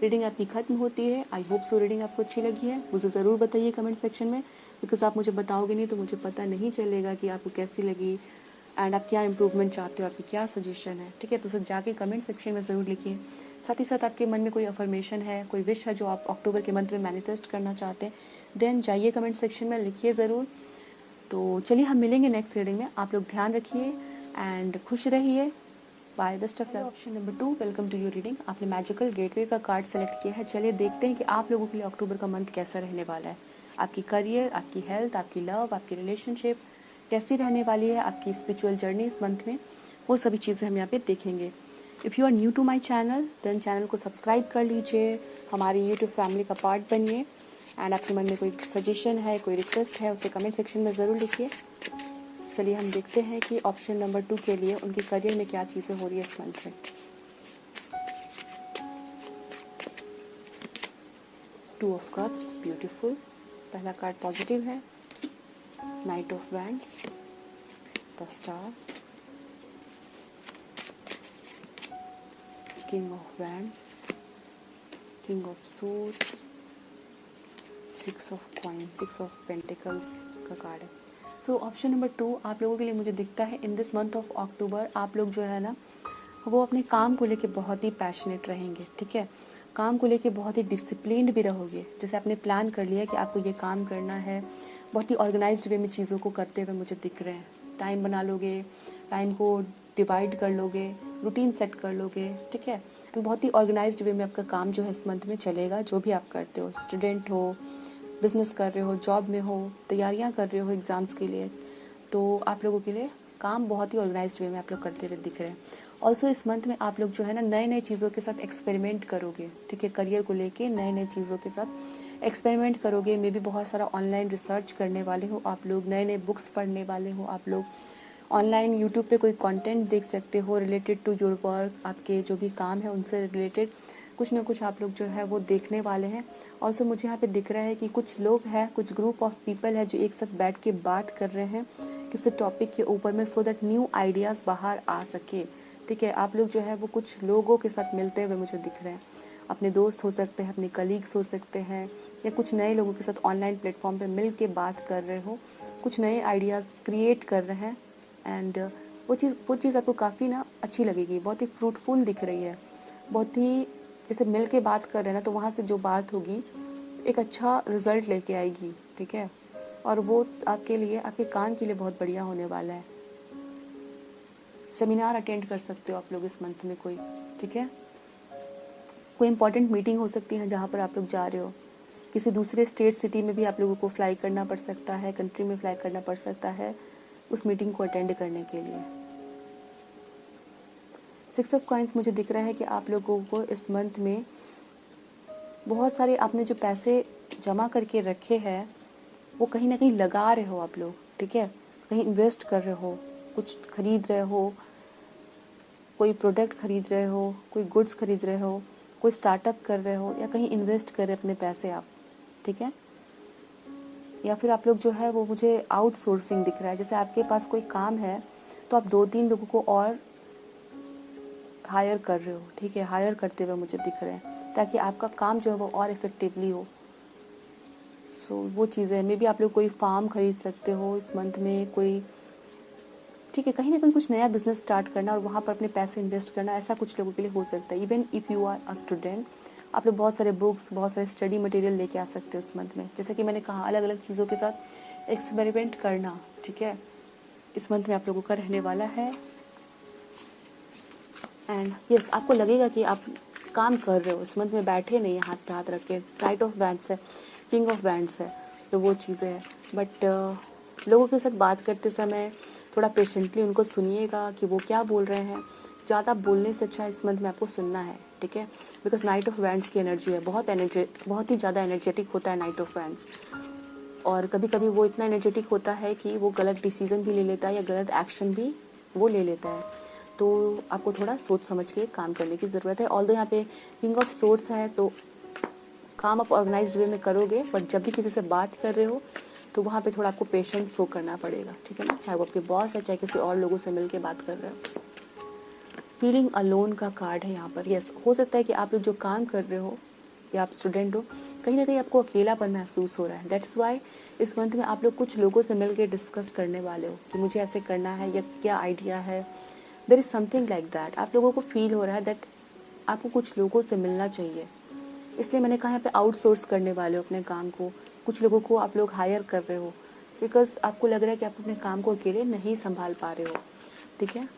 Reading आपकी खत्म होती है। आई होप सो रीडिंग आपको अच्छी लगी है। मुझे ज़रूर बताइए कमेंट सेक्शन में, बिकॉज आप मुझे बताओगे नहीं तो मुझे पता नहीं चलेगा कि आपको कैसी लगी एंड आप क्या इंप्रूवमेंट चाहते हो, आपकी क्या सजेशन है। ठीक है, तो उसे जाके कमेंट सेक्शन में ज़रूर लिखिए। साथ ही साथ आपके मन में कोई अफर्मेशन है, कोई विश है जो आप अक्टूबर के मंथ में मैनिफेस्ट करना चाहते हैं, देन जाइए कमेंट सेक्शन में लिखिए ज़रूर। तो चलिए हम मिलेंगे नेक्स्ट रीडिंग में। आप लोग ध्यान रखिए एंड खुश रहिए। Bye, best of luck. Option number 2, welcome to your reading. आपने मैजिकल गेटवे का कार्ड सेलेक्ट किया है। चलिए देखते हैं कि आप लोगों के लिए अक्टूबर का मंथ कैसा रहने वाला है। आपकी करियर, आपकी हेल्थ, आपकी लव, आपकी रिलेशनशिप कैसी रहने वाली है, आपकी स्पिरिचुअल जर्नी इस मंथ में, वो सभी चीज़ें हम यहाँ पे देखेंगे। If you are new to my channel then channel को सब्सक्राइब कर लीजिए, हमारी यूट्यूब फैमिली का पार्ट बनिए एंड आपके मन में कोई सजेशन है, कोई रिक्वेस्ट है, उसे कमेंट सेक्शन में ज़रूर लिखिए। चलिए हम देखते हैं कि ऑप्शन नंबर 2 के लिए उनके करियर में क्या चीज़ें हो रही है इस मंथ में। 2 ऑफ कप्स, ब्यूटीफुल, पहला कार्ड पॉजिटिव है। Night of wands, the star, king of wands, king of swords, six of coins, six of pentacles का कार्ड है। सो ऑप्शन नंबर 2 आप लोगों के लिए मुझे दिखता है इन दिस मंथ ऑफ अक्टूबर आप लोग जो है ना वो अपने काम को लेके बहुत ही पैशनेट रहेंगे, ठीक है। काम को लेके बहुत ही डिसिप्लिन्ड भी रहोगे, जैसे आपने प्लान कर लिया कि आपको ये काम करना है, बहुत ही ऑर्गेनाइज्ड वे में चीज़ों को करते हुए मुझे दिख रहे हैं। टाइम बना लोगे, टाइम को डिवाइड कर लोगे, रूटीन सेट कर लोगे, ठीक है। एंड बहुत ही ऑर्गेनाइज्ड वे में आपका काम जो है इस मंथ में चलेगा, जो भी आप करते हो, स्टूडेंट हो, बिजनेस कर रहे हो, जॉब में हो, तैयारियां कर रहे हो एग्ज़ाम्स के लिए, तो आप लोगों के लिए काम बहुत ही ऑर्गेनाइज्ड वे में आप लोग करते हुए दिख रहे हैं। ऑल्सो इस मंथ में आप लोग जो है ना नए नए चीज़ों के साथ एक्सपेरिमेंट करोगे, ठीक है। करियर को लेके नए नए चीज़ों के साथ एक्सपेरिमेंट करोगे, मे बी बहुत सारा ऑनलाइन रिसर्च करने वाले हो आप लोग, नए नए बुक्स पढ़ने वाले हो आप लोग, ऑनलाइन यूट्यूब पे कोई कंटेंट देख सकते हो रिलेटेड टू योर वर्क, आपके जो भी काम है उनसे रिलेटेड कुछ ना कुछ आप लोग जो है वो देखने वाले हैं। ऑल्सो मुझे यहाँ पे दिख रहा है कि कुछ लोग हैं, कुछ ग्रुप ऑफ पीपल है जो एक साथ बैठ के बात कर रहे हैं किसी टॉपिक के ऊपर में, सो दैट न्यू आइडियाज़ बाहर आ सके, ठीक है। आप लोग जो है वो कुछ लोगों के साथ मिलते हुए मुझे दिख रहे हैं, अपने दोस्त हो सकते हैं, अपने कलीग्स हो सकते हैं, या कुछ नए लोगों के साथ ऑनलाइन प्लेटफॉर्म पे मिल के बात कर रहे हो, कुछ नए आइडियाज़ क्रिएट कर रहे हैं। एंड वो चीज़ आपको काफ़ी ना अच्छी लगेगी, बहुत ही फ्रूटफुल दिख रही है, बहुत ही जैसे मिल के बात कर रहे हैं ना, तो वहाँ से जो बात होगी एक अच्छा रिजल्ट लेके आएगी, ठीक है। और वो आपके लिए, आपके काम के लिए बहुत बढ़िया होने वाला है। सेमिनार अटेंड कर सकते हो आप लोग इस मंथ में कोई, ठीक है। कोई इंपॉर्टेंट मीटिंग हो सकती है जहाँ पर आप लोग जा रहे हो, किसी दूसरे स्टेट सिटी में भी आप लोगों को फ्लाई करना पड़ सकता है, कंट्री में फ्लाई करना पड़ सकता है उस मीटिंग को अटेंड करने के लिए। सिक्स ऑफ कॉइंस मुझे दिख रहा है कि आप लोगों को इस मंथ में बहुत सारे आपने जो पैसे जमा करके रखे हैं वो कहीं ना कहीं लगा रहे हो आप लोग, ठीक है। कहीं इन्वेस्ट कर रहे हो, कुछ खरीद रहे हो, कोई प्रोडक्ट खरीद रहे हो, कोई गुड्स खरीद रहे हो, कोई स्टार्टअप कर रहे हो, या कहीं इन्वेस्ट कर रहे अपने पैसे आप, ठीक है। या फिर आप लोग जो है वो मुझे आउटसोर्सिंग दिख रहा है, जैसे आपके पास कोई काम है तो आप 2-3 लोगों को और हायर कर रहे हो, ठीक है, हायर करते हुए मुझे दिख रहे हैं ताकि आपका काम जो है वो और इफेक्टिवली हो। सो वो चीज़ें, मे बी आप लोग कोई फार्म खरीद सकते हो इस मंथ में, कोई, ठीक है, कहीं ना कहीं कुछ नया बिजनेस स्टार्ट करना और वहाँ पर अपने पैसे इन्वेस्ट करना, ऐसा कुछ लोगों के लिए हो सकता है। Even if you are a student, आप लोग बहुत सारे बुक्स, बहुत सारे स्टडी मटेरियल लेके आ सकते हो इस मंथ में। जैसे कि मैंने कहा, अलग अलग चीज़ों के साथ एक्सपेरिमेंट करना, ठीक है, इस मंथ में आप लोगों का रहने वाला है। एंड यस, आपको लगेगा कि आप काम कर रहे हो इस मंथ में, बैठे नहीं हाथ पे हाथ रख के। नाइट ऑफ वैंड्स है, किंग ऑफ वैंड्स है, तो वो चीज़ें हैं। बट लोगों के साथ बात करते समय थोड़ा पेशेंटली उनको सुनिएगा कि वो क्या बोल रहे हैं। ज़्यादा बोलने से अच्छा इस मंथ में आपको सुनना है, ठीक है, बिकॉज नाइट ऑफ वैंड्स की एनर्जी है, बहुत ही ज़्यादा एनर्जेटिक होता है नाइट ऑफ वैंड्स। और कभी कभी वो इतना एनर्जेटिक होता है कि वो गलत डिसीजन भी ले लेता है या गलत एक्शन भी वो ले लेता है, तो आपको थोड़ा सोच समझ के काम करने की ज़रूरत है। ऑल्दो यहाँ पे किंग ऑफ सोर्ड्स है, तो काम आप ऑर्गेनाइज्ड वे में करोगे, बट जब भी किसी से बात कर रहे हो तो वहाँ पे थोड़ा आपको पेशेंस शो करना पड़ेगा, ठीक है ना, चाहे वो आपके बॉस है, चाहे किसी और लोगों से मिल के बात कर रहे हो। फीलिंग अलोन का कार्ड है यहाँ पर। यस, हो सकता है कि आप लोग जो काम कर रहे हो या आप स्टूडेंट हो, कहीं ना कहीं आपको अकेलापन महसूस हो रहा है। दैट्स वाई इस मंथ में आप लोग कुछ लोगों से मिल के डिस्कस करने वाले हो कि मुझे ऐसे करना है या क्या आइडिया है। There is something like that, आप लोगों को फील हो रहा है दैट आपको कुछ लोगों से मिलना चाहिए। इसलिए मैंने कहा यहाँ पे आउटसोर्स करने वाले हो अपने काम को, कुछ लोगों को आप लोग हायर कर रहे हो, बिकॉज आपको लग रहा है कि आप अपने काम को अकेले नहीं संभाल पा रहे हो, ठीक है।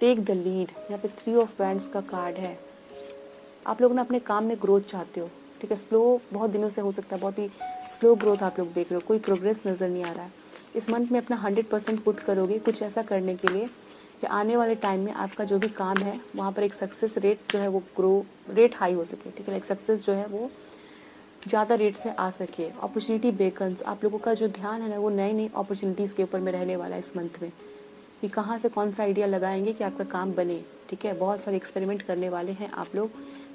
टेक द लीड, यहाँ पे 3 ऑफ वैंड्स का कार्ड है। आप लोग ना अपने काम में ग्रोथ चाहते हो, ठीक है, स्लो, बहुत दिनों से हो सकता है बहुत ही स्लो ग्रोथ आप लोग देख रहे हो, कोई प्रोग्रेस नज़र नहीं आ रहा है। इस मंथ में अपना 100% पुट करोगे कुछ ऐसा करने के लिए कि आने वाले टाइम में आपका जो भी काम है वहाँ पर एक सक्सेस रेट जो है वो रेट हाई हो सके, ठीक है, एक सक्सेस जो है वो ज़्यादा रेट से आ सके। अपॉर्चुनिटी बेकन्स, आप लोगों का जो ध्यान है ना वो नई नई अपॉर्चुनिटीज़ के ऊपर में रहने वाला है इस मंथ में, कि कहाँ से कौन सा आइडिया लगाएंगे कि आपका काम बने, ठीक है। बहुत सारे एक्सपेरिमेंट करने वाले हैं आप लोग,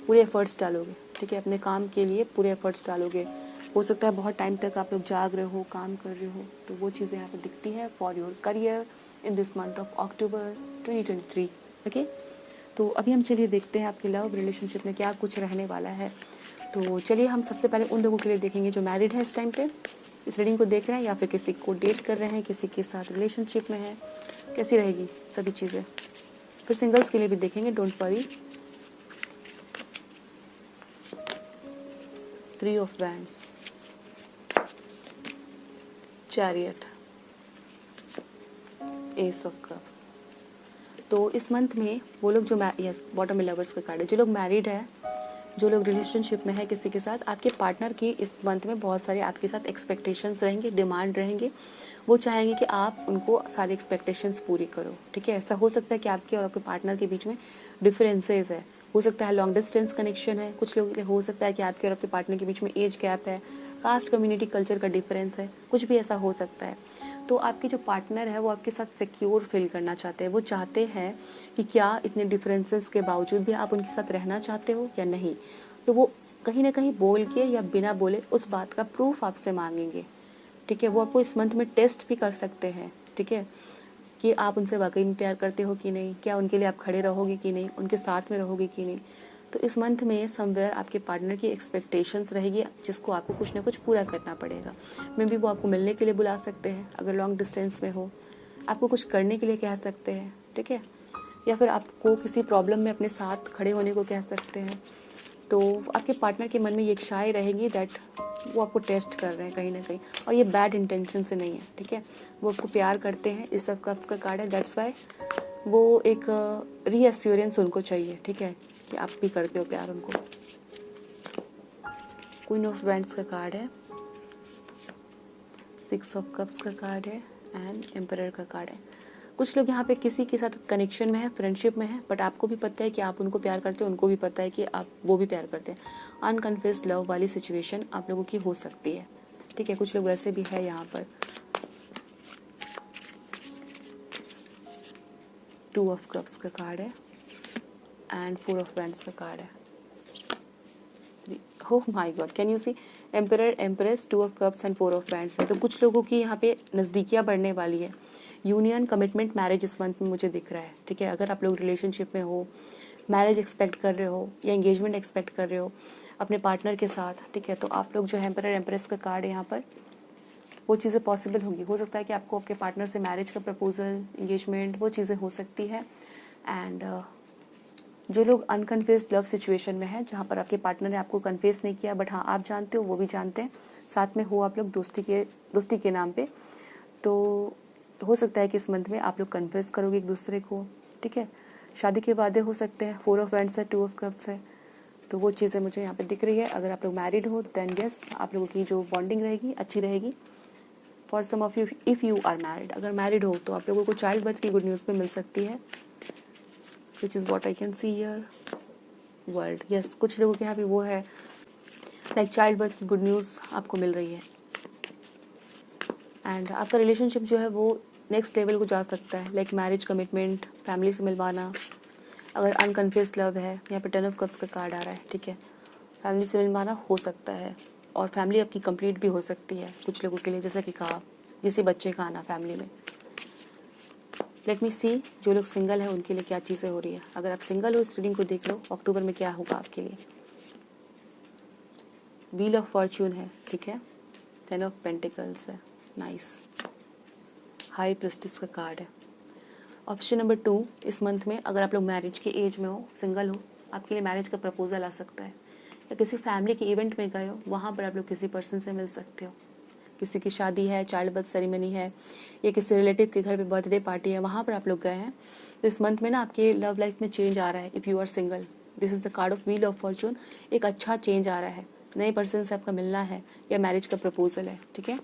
पूरे एफर्ट्स डालोगे, ठीक है, अपने काम के लिए पूरे एफर्ट्स डालोगे। हो सकता है बहुत टाइम तक आप लोग जाग रहे हो, काम कर रहे हो, तो वो चीज़ें यहाँ पर दिखती हैं for your career in this month of October 2023, okay. तो अभी हम चलिए देखते हैं आपके लव रिलेशनशिप में क्या कुछ रहने वाला है तो चलिए हम सबसे पहले उन लोगों के लिए देखेंगे जो मैरिड है इस टाइम पे, इस रीडिंग को देख रहे हैं, या फिर किसी को डेट कर रहे हैं, किसी के साथ रिलेशनशिप में है, कैसी रहेगी सभी चीज़ें। फिर सिंगल्स के लिए भी देखेंगे, don't worry. 3 of wands, chariot, S of cups. तो इस मंथ में वो लोग जो यस बॉटम में लवर्स का कार्ड है, जो लोग मैरिड है, जो लोग रिलेशनशिप में है किसी के साथ, आपके पार्टनर की इस मंथ में बहुत सारे आपके साथ एक्सपेक्टेशंस रहेंगे, डिमांड रहेंगे। वो चाहेंगे कि आप उनको सारी एक्सपेक्टेशंस पूरी करो, ठीक है। ऐसा हो सकता है कि आपके और आपके पार्टनर के बीच में डिफरेंसेस है, हो सकता है लॉन्ग डिस्टेंस कनेक्शन है, कुछ लोगों के लिए हो सकता है कि आपके और आपके पार्टनर के बीच में एज गैप है, कास्ट कम्युनिटी कल्चर का डिफरेंस है, कुछ भी ऐसा हो सकता है। तो आपके जो पार्टनर है वो आपके साथ सिक्योर फील करना चाहते हैं, वो चाहते हैं कि क्या इतने डिफरेंसेस के बावजूद भी आप उनके साथ रहना चाहते हो या नहीं। तो वो कहीं ना कहीं बोल के या बिना बोले उस बात का प्रूफ आपसे मांगेंगे, ठीक है। वो आपको इस मंथ में टेस्ट भी कर सकते हैं, ठीक है, कि आप उनसे वाकई में प्यार करते हो कि नहीं, क्या उनके लिए आप खड़े रहोगे कि नहीं, उनके साथ में रहोगे कि नहीं। तो इस मंथ में समवेयर आपके पार्टनर की एक्सपेक्टेशंस रहेगी जिसको आपको कुछ ना कुछ पूरा करना पड़ेगा। मे बी वो आपको मिलने के लिए बुला सकते हैं अगर लॉन्ग डिस्टेंस में हो, आपको कुछ करने के लिए कह सकते हैं, ठीक है, या फिर आपको किसी प्रॉब्लम में अपने साथ खड़े होने को कह सकते हैं। तो आपके पार्टनर के मन में ये इच्छाएं रहेंगी दैट वो आपको टेस्ट कर रहे हैं कहीं ना कहीं, और ये बैड इंटेंशन से नहीं है, ठीक है। वो आपको प्यार करते हैं, इस सब कप्स का कार्ड है, दैट्स वाई वो एक रीअश्योरेंस उनको चाहिए, ठीक है, कि आप भी करते हो प्यार उनको। क्वीन ऑफ वैंड्स का कार्ड है, 6 ऑफ कप्स का कार्ड है, एंड एम्परर का कार्ड है। कुछ लोग यहाँ पे किसी के साथ कनेक्शन में है, फ्रेंडशिप में है, बट आपको भी पता है कि आप उनको प्यार करते हो, उनको भी पता है कि आप वो भी प्यार करते हैं। अनकन्फेस्ड लव वाली सिचुएशन आप लोगों की हो सकती है, ठीक है। कुछ लोग वैसे भी है यहाँ पर। 2 ऑफ कप्स का कार्ड है, एंड 4 ऑफ वैंड्स का कार्ड है। Oh my god, can you see, emperor, empress, 2 of cups and 4 of wands है। तो कुछ लोगों की यहाँ पे नज़दीकियाँ बढ़ने वाली है, यूनियन, कमिटमेंट, मैरिज इस मंथ में मुझे दिख रहा है, ठीक है। अगर आप लोग रिलेशनशिप में हो, मैरिज एक्सपेक्ट कर रहे हो या एंगेजमेंट एक्सपेक्ट कर रहे हो अपने पार्टनर के साथ, ठीक है, तो आप लोग जो है एम्परर, एम्प्रेस का कार्ड है यहाँ पर, वो चीज़ें पॉसिबल होंगी। हो सकता है कि आपको आपके पार्टनर से मैरिज का प्रपोजल, एंगेजमेंट, वो चीज़ें हो सकती है। एंड जो लोग अनकन्फेस्ड लव सिचुएशन में है, जहाँ पर आपके पार्टनर ने आपको कन्फेस नहीं किया बट हाँ आप जानते हो, वो भी जानते हैं, साथ में हो आप लोग दोस्ती के नाम पे, तो हो सकता है कि इस मंथ में आप लोग कन्फेस करोगे एक दूसरे को, ठीक है। शादी के वादे हो सकते हैं, 4 ऑफ वैंड्स है, 2 ऑफ कप्स है, तो वो चीज़ें मुझे यहाँ पे दिख रही है। अगर आप लोग मैरिड हो देन यस, आप लोगों की जो बॉन्डिंग रहेगी अच्छी रहेगी। For some of you if you are married, अगर मैरिड हो तो आप लोगों को चाइल्ड बर्थ की गुड न्यूज़ भी मिल सकती है, which is what I can see here. World, yes, कुछ लोगों के यहाँ भी वो है, लाइक चाइल्ड बर्थ की गुड न्यूज़ आपको मिल रही है। एंड आपका रिलेशनशिप जो है वो नेक्स्ट लेवल को जा सकता है, लाइक मैरिज, कमिटमेंट, फैमिली से मिलवाना। अगर अनकन्फेस्ड लव है, यहाँ पे 10 ऑफ कप्स का कार्ड आ रहा है, ठीक है, फैमिली से मिलवाना हो सकता है, और फैमिली आपकी कंप्लीट भी हो सकती है कुछ लोगों के लिए, जैसा कि कहा किसी बच्चे का आना फैमिली में। लेट मी सी, जो लोग सिंगल है उनके लिए क्या चीज़ें हो रही है। अगर आप सिंगल हो इस रीडिंग को देख लो, अक्टूबर में क्या होगा आपके लिए। व्हील ऑफ फॉर्च्यून है, ठीक है, 10 ऑफ पेंटिकल्स है, नाइस, हाई प्रेस्टिस का कार्ड है। ऑप्शन नंबर 2, इस मंथ में अगर आप लोग मैरिज के एज में हो, सिंगल हो, आपके लिए मैरिज का प्रपोजल आ सकता है, या किसी फैमिली के इवेंट में गए हो, वहाँ पर आप लोग किसी पर्सन से मिल सकते हो। किसी की शादी है, चाइल्ड बर्थ सेरेमनी है, या किसी रिलेटिव के घर पे बर्थडे पार्टी है, वहाँ पर आप लोग गए हैं। तो इस मंथ में ना आपके लव लाइफ में चेंज आ रहा है। If you are single, this is the card of wheel of fortune, एक अच्छा चेंज आ रहा है, नए पर्सन से आपका मिलना है, या मैरिज का प्रपोजल है, ठीक है,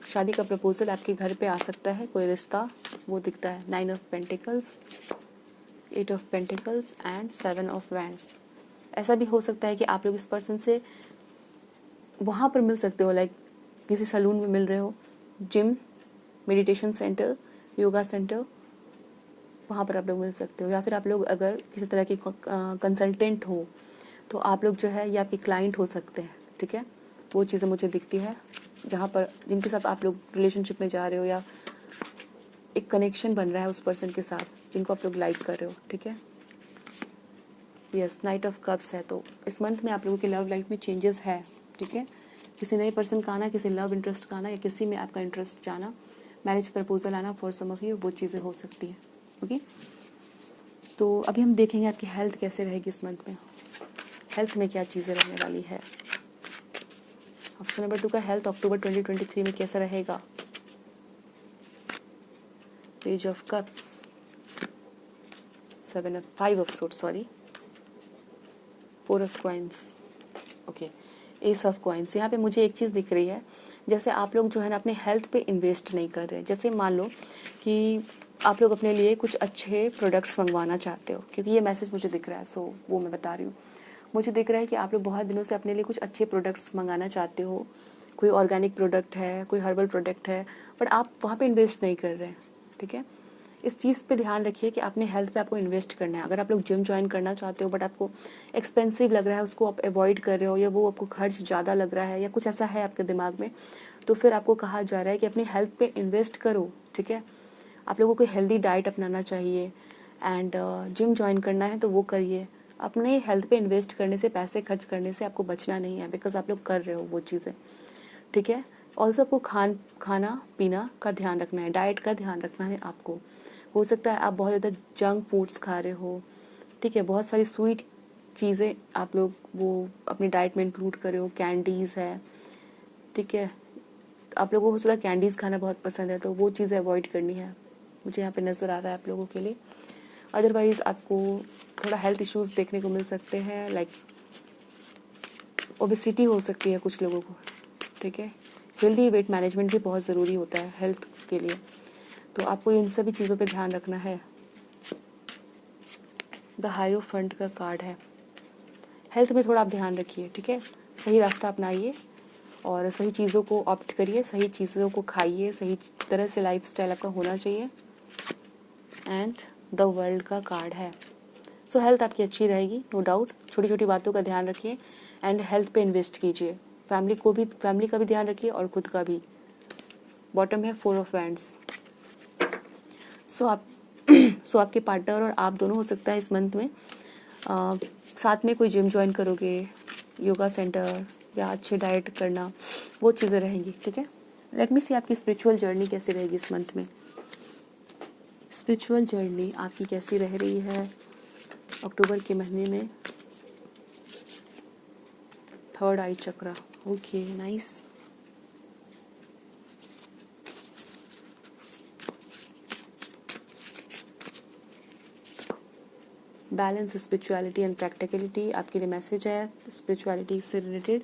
शादी का प्रपोजल आपके घर पे आ सकता है, कोई रिश्ता, वो दिखता है। 9 of pentacles, 8 of pentacles and 7 of wands. ऐसा भी हो सकता है कि आप लोग इस पर्सन से वहाँ पर मिल सकते हो, लाइक किसी सैलून में मिल रहे हो, gym, meditation centre, yoga centre, वहाँ पर आप लोग मिल सकते हो। या फिर आप लोग अगर किसी तरह की कंसल्टेंट हो तो आप लोग जो है, या आपके क्लाइंट हो सकते हैं, ठीक है, वो चीज़ें मुझे दिखती है, जहाँ पर जिनके साथ आप लोग रिलेशनशिप में जा रहे हो, या एक कनेक्शन बन रहा है उस पर्सन के साथ जिनको आप लोग लाइक कर रहे हो, ठीक है। यस, नाइट ऑफ कप्स है। तो इस मंथ में आप लोगों की लव लाइफ में चेंजेस है, ठीक है। किसी नए पर्सन का आना, किसी लव इंटरेस्ट का आना, या किसी में आपका इंटरेस्ट जाना, मैरिज प्रपोजल आना फॉर सम ऑफ यू, वो चीज़ें हो सकती हैं। ओके, तो अभी हम देखेंगे आपकी हेल्थ कैसे रहेगी इस मंथ में, हेल्थ में क्या चीज़ें रहने वाली है। ऑप्शन नंबर 2 का हेल्थ अक्टूबर 2023 में कैसा रहेगा। Page of cups, 5 of suit, sorry, 4 of coins, okay, S of coins. यहाँ पे मुझे एक चीज़ दिख रही है, जैसे आप लोग जो है ना अपने हेल्थ पे इन्वेस्ट नहीं कर रहे। जैसे मान लो कि आप लोग अपने लिए कुछ अच्छे प्रोडक्ट्स मंगवाना चाहते हो, क्योंकि ये मैसेज मुझे दिख रहा है, सो वो मैं बता रही हूँ। मुझे दिख रहा है कि आप लोग बहुत दिनों से अपने लिए कुछ अच्छे प्रोडक्ट्स मंगाना चाहते हो, कोई ऑर्गेनिक प्रोडक्ट है, कोई हर्बल प्रोडक्ट है, बट आप वहाँ पे इन्वेस्ट नहीं कर रहे हैं, ठीक है। इस चीज़ पे ध्यान रखिए कि अपने हेल्थ पे आपको इन्वेस्ट करना है। अगर आप लोग जिम ज्वाइन करना चाहते हो बट आपको एक्सपेंसिव लग रहा है, उसको आप अवॉइड कर रहे हो, या वो आपको खर्च ज़्यादा लग रहा है, या कुछ ऐसा है आपके दिमाग में, तो फिर आपको कहा जा रहा है कि अपनी हेल्थ पे इन्वेस्ट करो, ठीक है। आप लोगों को हेल्दी डाइट अपनाना चाहिए, एंड जिम ज्वाइन करना है तो वो करिए। अपने हेल्थ पे इन्वेस्ट करने से, पैसे खर्च करने से आपको बचना नहीं है, बिकॉज आप लोग कर रहे हो वो चीज़ें, ठीक है। ऑल्सो आपको खाना पीना का ध्यान रखना है, डाइट का ध्यान रखना है आपको। हो सकता है आप बहुत ज़्यादा जंक फूड्स खा रहे हो, ठीक है, बहुत सारी स्वीट चीज़ें आप लोग वो अपनी डाइट में इंक्लूड कर रहे हो, कैंडीज़ है, ठीक है। आप लोगों को थोड़ा कैंडीज़ खाना बहुत पसंद है, तो वो चीज़ें अवॉइड करनी है, मुझे यहाँ पे नज़र आ रहा है आप लोगों के लिए। अदरवाइज़ आपको थोड़ा हेल्थ इश्यूज़ देखने को मिल सकते हैं, लाइक ओबेसिटी हो सकती है कुछ लोगों को, ठीक है। हेल्दी वेट मैनेजमेंट भी बहुत ज़रूरी होता है हेल्थ के लिए, तो आपको इन सभी चीज़ों पे ध्यान रखना है। द हायरोफंट का कार्ड है। हेल्थ में थोड़ा आप ध्यान रखिए, ठीक है, सही रास्ता अपनाइए और सही चीज़ों को ऑप्ट करिए, सही चीज़ों को खाइए, सही तरह से लाइफस्टाइल आपका होना चाहिए। एंड द वर्ल्ड का कार्ड है। सो हेल्थ आपकी अच्छी रहेगी, नो डाउट। छोटी छोटी बातों का ध्यान रखिए एंड हेल्थ पे इन्वेस्ट कीजिए। फैमिली का भी ध्यान रखिए और खुद का भी। बॉटम है 4 ऑफ वैंड्स। सो आपके पार्टनर और आप दोनों हो सकता है इस मंथ में साथ में कोई जिम ज्वाइन करोगे, योगा सेंटर, या अच्छे डाइट करना, वो चीज़ें रहेंगी, ठीक है। लेट मी सी आपकी स्पिरिचुअल जर्नी कैसी रहेगी इस मंथ में। स्पिरिचुअल जर्नी आपकी कैसी रह रही है अक्टूबर के महीने में। 3rd eye chakra, okay, nice. Balance, spirituality and practicality आपके लिए मैसेज है, स्पिरिचुअलिटी से related.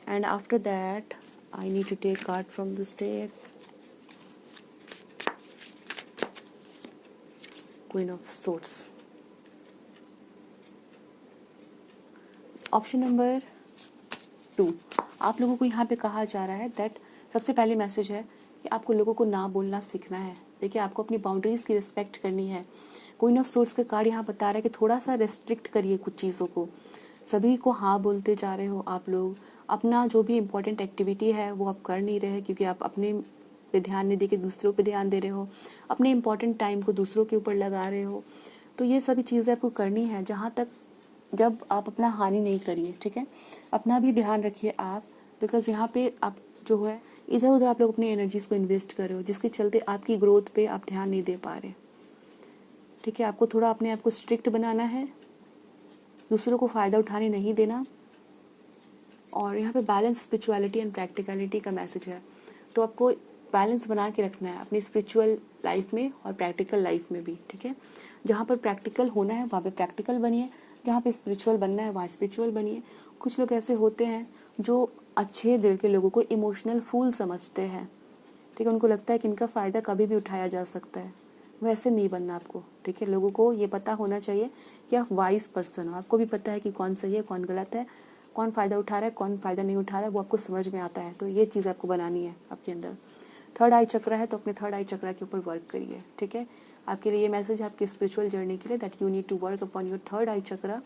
And after that I need to take card from this deck. Queen of swords. Option number 2, आप लोगों को यहाँ पे कहा जा रहा है दैट सबसे पहले मैसेज है कि आपको लोगों को ना बोलना सीखना है। देखिए, आपको अपनी बाउंड्रीज़ की रिस्पेक्ट करनी है। क्वीन ऑफ सोर्ड्स का कार्ड यहाँ बता रहा है कि थोड़ा सा रेस्ट्रिक्ट करिए कुछ चीज़ों को। सभी को हाँ बोलते जा रहे हो आप लोग, अपना जो भी इम्पोर्टेंट एक्टिविटी है वो आप कर नहीं रहे, क्योंकि आप अपने पे ध्यान नहीं दे के दूसरों पे ध्यान दे रहे हो, अपने इम्पोर्टेंट टाइम को दूसरों के ऊपर लगा रहे हो। तो ये सभी चीज़ें आपको करनी है, जहाँ तक जब आप अपना हानि नहीं करिए, ठीक है। अपना भी ध्यान रखिए आप, बिकॉज यहाँ पे आप जो है इधर उधर आप लोग अपनी एनर्जीज को इन्वेस्ट कर रहे हो, जिसके चलते आपकी ग्रोथ पे आप ध्यान नहीं दे पा रहे, ठीक है। आपको थोड़ा अपने आप को स्ट्रिक्ट बनाना है, दूसरों को फ़ायदा उठाने नहीं देना। और यहाँ पे बैलेंस, स्पिरिचुअलिटी एंड प्रैक्टिकलिटी का मैसेज है, तो आपको बैलेंस बना के रखना है अपनी स्पिरिचुअल लाइफ में और प्रैक्टिकल लाइफ में भी, ठीक है। जहाँ पर प्रैक्टिकल होना है वहाँ पे प्रैक्टिकल बनिए, जहाँ पे स्पिरिचुअल बनना है वहाँ स्पिरिचुअल बनिए। कुछ लोग ऐसे होते हैं जो अच्छे दिल के लोगों को इमोशनल फूल समझते हैं, ठीक है। उनको लगता है कि इनका फ़ायदा कभी भी उठाया जा सकता है, वैसे नहीं बनना आपको, ठीक है। लोगों को ये पता होना चाहिए कि आप वाइज पर्सन हो, आपको भी पता है कि कौन सही है कौन गलत है, कौन फ़ायदा उठा रहा है कौन फ़ायदा नहीं उठा रहा है, वो आपको समझ में आता है। तो ये चीज़ आपको बनानी है आपके अंदर। 3rd आई चक्रा है, तो अपने 3rd आई चक्रा के ऊपर वर्क करिए, ठीक है। आपके लिए ये मैसेज है आपकी स्पिरिचुअल जर्नी के लिए, that you need to work upon your 3rd eye chakra.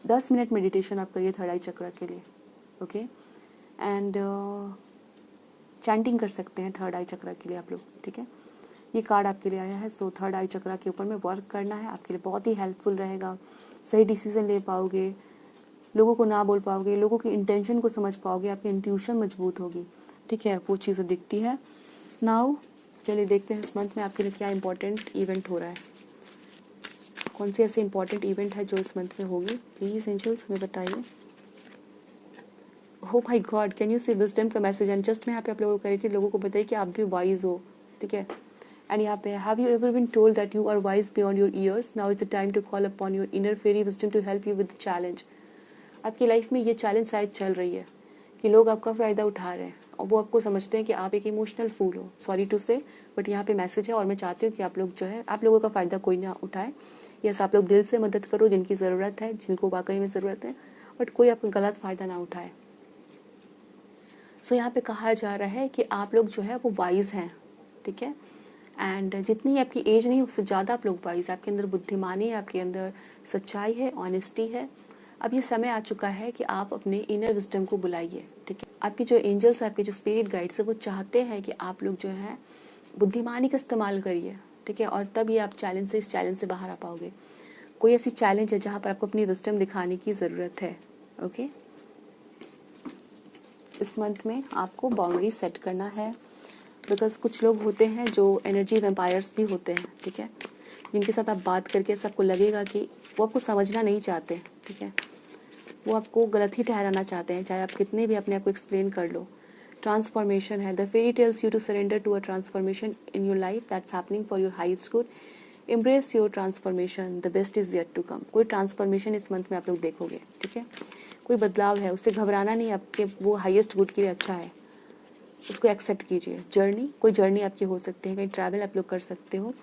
10 minute meditation आप करिए 3rd आई चक्रा के लिए, ओके। एंड चैंटिंग कर सकते हैं 3rd आई चक्रा के लिए आप लोग, ठीक है। ये कार्ड आपके लिए आया है, सो 3rd आई चक्रा के ऊपर में वर्क करना है, आपके लिए बहुत ही हेल्पफुल रहेगा। सही डिसीजन ले पाओगे, लोगों को ना बोल पाओगे, लोगों की इंटेंशन को समझ पाओगे, आपकी इंट्यूशन मजबूत होगी, ठीक है, वो चीज़ें दिखती है। नाउ चलिए देखते हैं इस मंथ में आपके लिए क्या इंपॉर्टेंट इवेंट हो रहा है, कौन सी ऐसे इंपॉर्टेंट इवेंट है जो इस मंथ में होगी। प्लीज़ एंजल्स हमें बताइए। Oh my god, can you see wisdom का मैसेज। एंड जस्ट मैं यहाँ पे आप लोगों को कह रही थी, लोगों को बताइए कि आप भी वाइज हो, ठीक है। एंड यहाँ पे have you ever been told that you are wise beyond your years, now it's a time to call upon your inner fairy wisdom to help you with the challenge. आपकी life में ये challenge शायद चल रही है कि लोग आपका फ़ायदा उठा रहे हैं और वो आपको समझते हैं कि आप एक इमोशनल फूल हो। सॉरी टू से, बट यहाँ पे मैसेज है और मैं चाहती हूँ कि आप लोग जो है, आप लोगों का फ़ायदा कोई ना उठाए। यस, आप लोग दिल से मदद करो जिनकी ज़रूरत है, जिनको वाकई में ज़रूरत है, बट कोई आपका गलत फ़ायदा ना उठाए। सो यहाँ पे कहा जा रहा है कि आप लोग जो है वो वाइज हैं, ठीक है। एंड जितनी आपकी एज नहीं उससे ज़्यादा आप लोग वाइज, आपके अंदर बुद्धिमानी है, आपके अंदर सच्चाई है, ऑनेस्टी है। अब ये समय आ चुका है कि आप अपने इनर विजडम को बुलाइए, ठीक है। आपकी जो एंजल्स है, आपके जो स्पिरिट गाइड्स है, वो चाहते हैं कि आप लोग जो है बुद्धिमानी का इस्तेमाल करिए, ठीक है, और तब ये आप इस चैलेंज से बाहर आ पाओगे। कोई ऐसी चैलेंज है जहाँ पर आपको अपनी विजडम दिखाने की ज़रूरत है, ओके। इस मंथ में आपको बाउंड्री सेट करना है, बिकॉज कुछ लोग होते हैं जो एनर्जी वेम्पायर्स भी होते हैं, ठीक है, जिनके साथ आप बात करके सबको लगेगा कि वो आपको समझना नहीं चाहते, ठीक है, वो आपको गलत ही ठहराना चाहते हैं, चाहे आप कितने भी अपने आप को एक्सप्लेन कर लो। ट्रांसफॉर्मेशन है, the fairy tells you to surrender to a transformation in your life that's happening for your highest good. Embrace your transformation, the best is yet to come. कोई ट्रांसफॉर्मेशन इस मंथ में आप लोग देखोगे, ठीक है, कोई बदलाव है, उससे घबराना नहीं, आपके वो हाईएस्ट गुड के लिए अच्छा है, उसको एक्सेप्ट कीजिए। जर्नी, कोई जर्नी आपकी हो सकती है, कहीं ट्रैवल आप लोग कर सकते हो,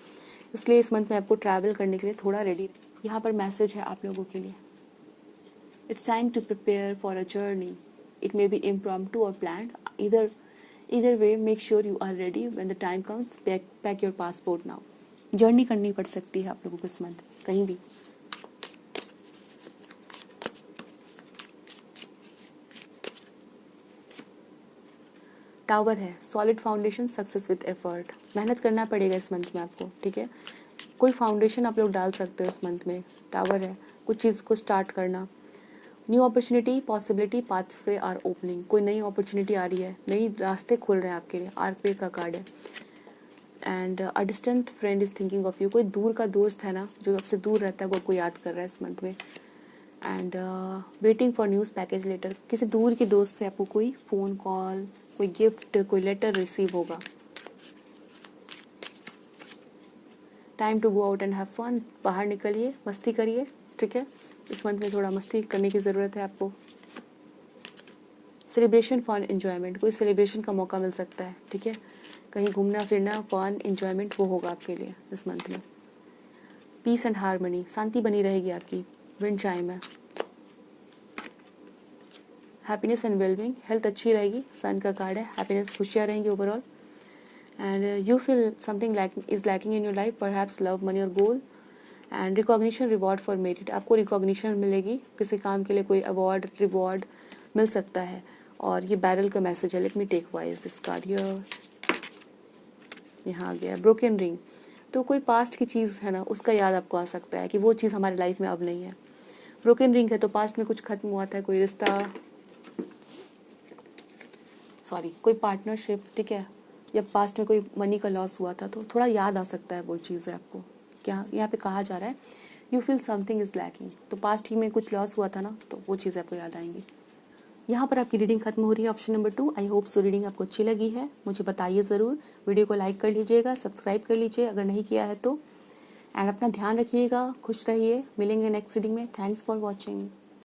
इसलिए इस मंथ में आपको ट्रैवल करने के लिए थोड़ा रेडी। यहाँ पर मैसेज है आप लोगों के लिए, it's time to prepare for a journey, it may be impromptu और planned, either way make sure you are ready when the time comes। pack your passport now। Journey करनी पड़ सकती है आप लोगों को इस मंथ कहीं भी। टावर है, solid foundation, success with effort. मेहनत करना पड़ेगा इस मंथ में आपको, ठीक है, कोई फाउंडेशन आप लोग डाल सकते हो इस मंथ में। टावर है, कुछ चीज़ को स्टार्ट करना। New opportunity, possibility, pathway are opening, कोई नई अपॉर्चुनिटी आ रही है, नई रास्ते खुल रहे हैं आपके लिए। आर्कवे का कार्ड है। And a distant friend is thinking of you, कोई दूर का दोस्त है ना जो आपसे दूर रहता है, वो आपको याद कर रहा है इस मंथ में। And waiting for news package letter, किसी दूर के दोस्त से आपको कोई फ़ोन कॉल, कोई गिफ्ट, कोई लेटर रिसीव होगा। Time to go out and have fun, बाहर निकलिए, मस्ती करिए, ठीक है, इस मंथ में थोड़ा मस्ती करने की ज़रूरत है आपको। सेलिब्रेशन फन एंजॉयमेंट, कोई सेलिब्रेशन का मौका मिल सकता है, ठीक है, कहीं घूमना फिरना, फन एंजॉयमेंट वो होगा आपके लिए इस मंथ में। पीस एंड हारमनी, शांति बनी रहेगी आपकी। विंड चाइम है। हैप्पीनेस एंड वेलबींग, हेल्थ अच्छी रहेगी, सन का कार्ड है, हैप्पीनेस, खुशियाँ रहेंगी overall. And you feel something is lacking in your life, perhaps love, money और goal. And recognition, reward for merit, आपको रिकॉग्निशन मिलेगी, किसी काम के लिए कोई अवार्ड रिवॉर्ड मिल सकता है। और ये बैरल का मैसेज है, let me take wise this card here. यहाँ आ गया ब्रोकन रिंग, तो कोई पास्ट की चीज़ है ना, उसका याद आपको आ सकता है कि वो चीज़ हमारी लाइफ में अब नहीं है। ब्रोकन रिंग है तो पास्ट में कुछ खत्म हुआ था, कोई रिश्ता, सॉरी कोई पार्टनरशिप, ठीक है, या पास्ट में कोई मनी का लॉस हुआ था, तो थोड़ा याद आ सकता है वो चीज़ है आपको। क्या यहाँ पे कहा जा रहा है, you feel something is lacking, तो पास्ट ही में कुछ लॉस हुआ था ना, तो वो चीज़ आपको याद आएंगी। यहाँ पर आपकी रीडिंग खत्म हो रही है, option number 2। I hope so reading आपको अच्छी लगी है, मुझे बताइए ज़रूर। वीडियो को लाइक कर लीजिएगा, सब्सक्राइब कर लीजिए अगर नहीं किया है तो। एंड अपना ध्यान रखिएगा, खुश रहिए, मिलेंगे नेक्स्ट रीडिंग में। Thanks for watching.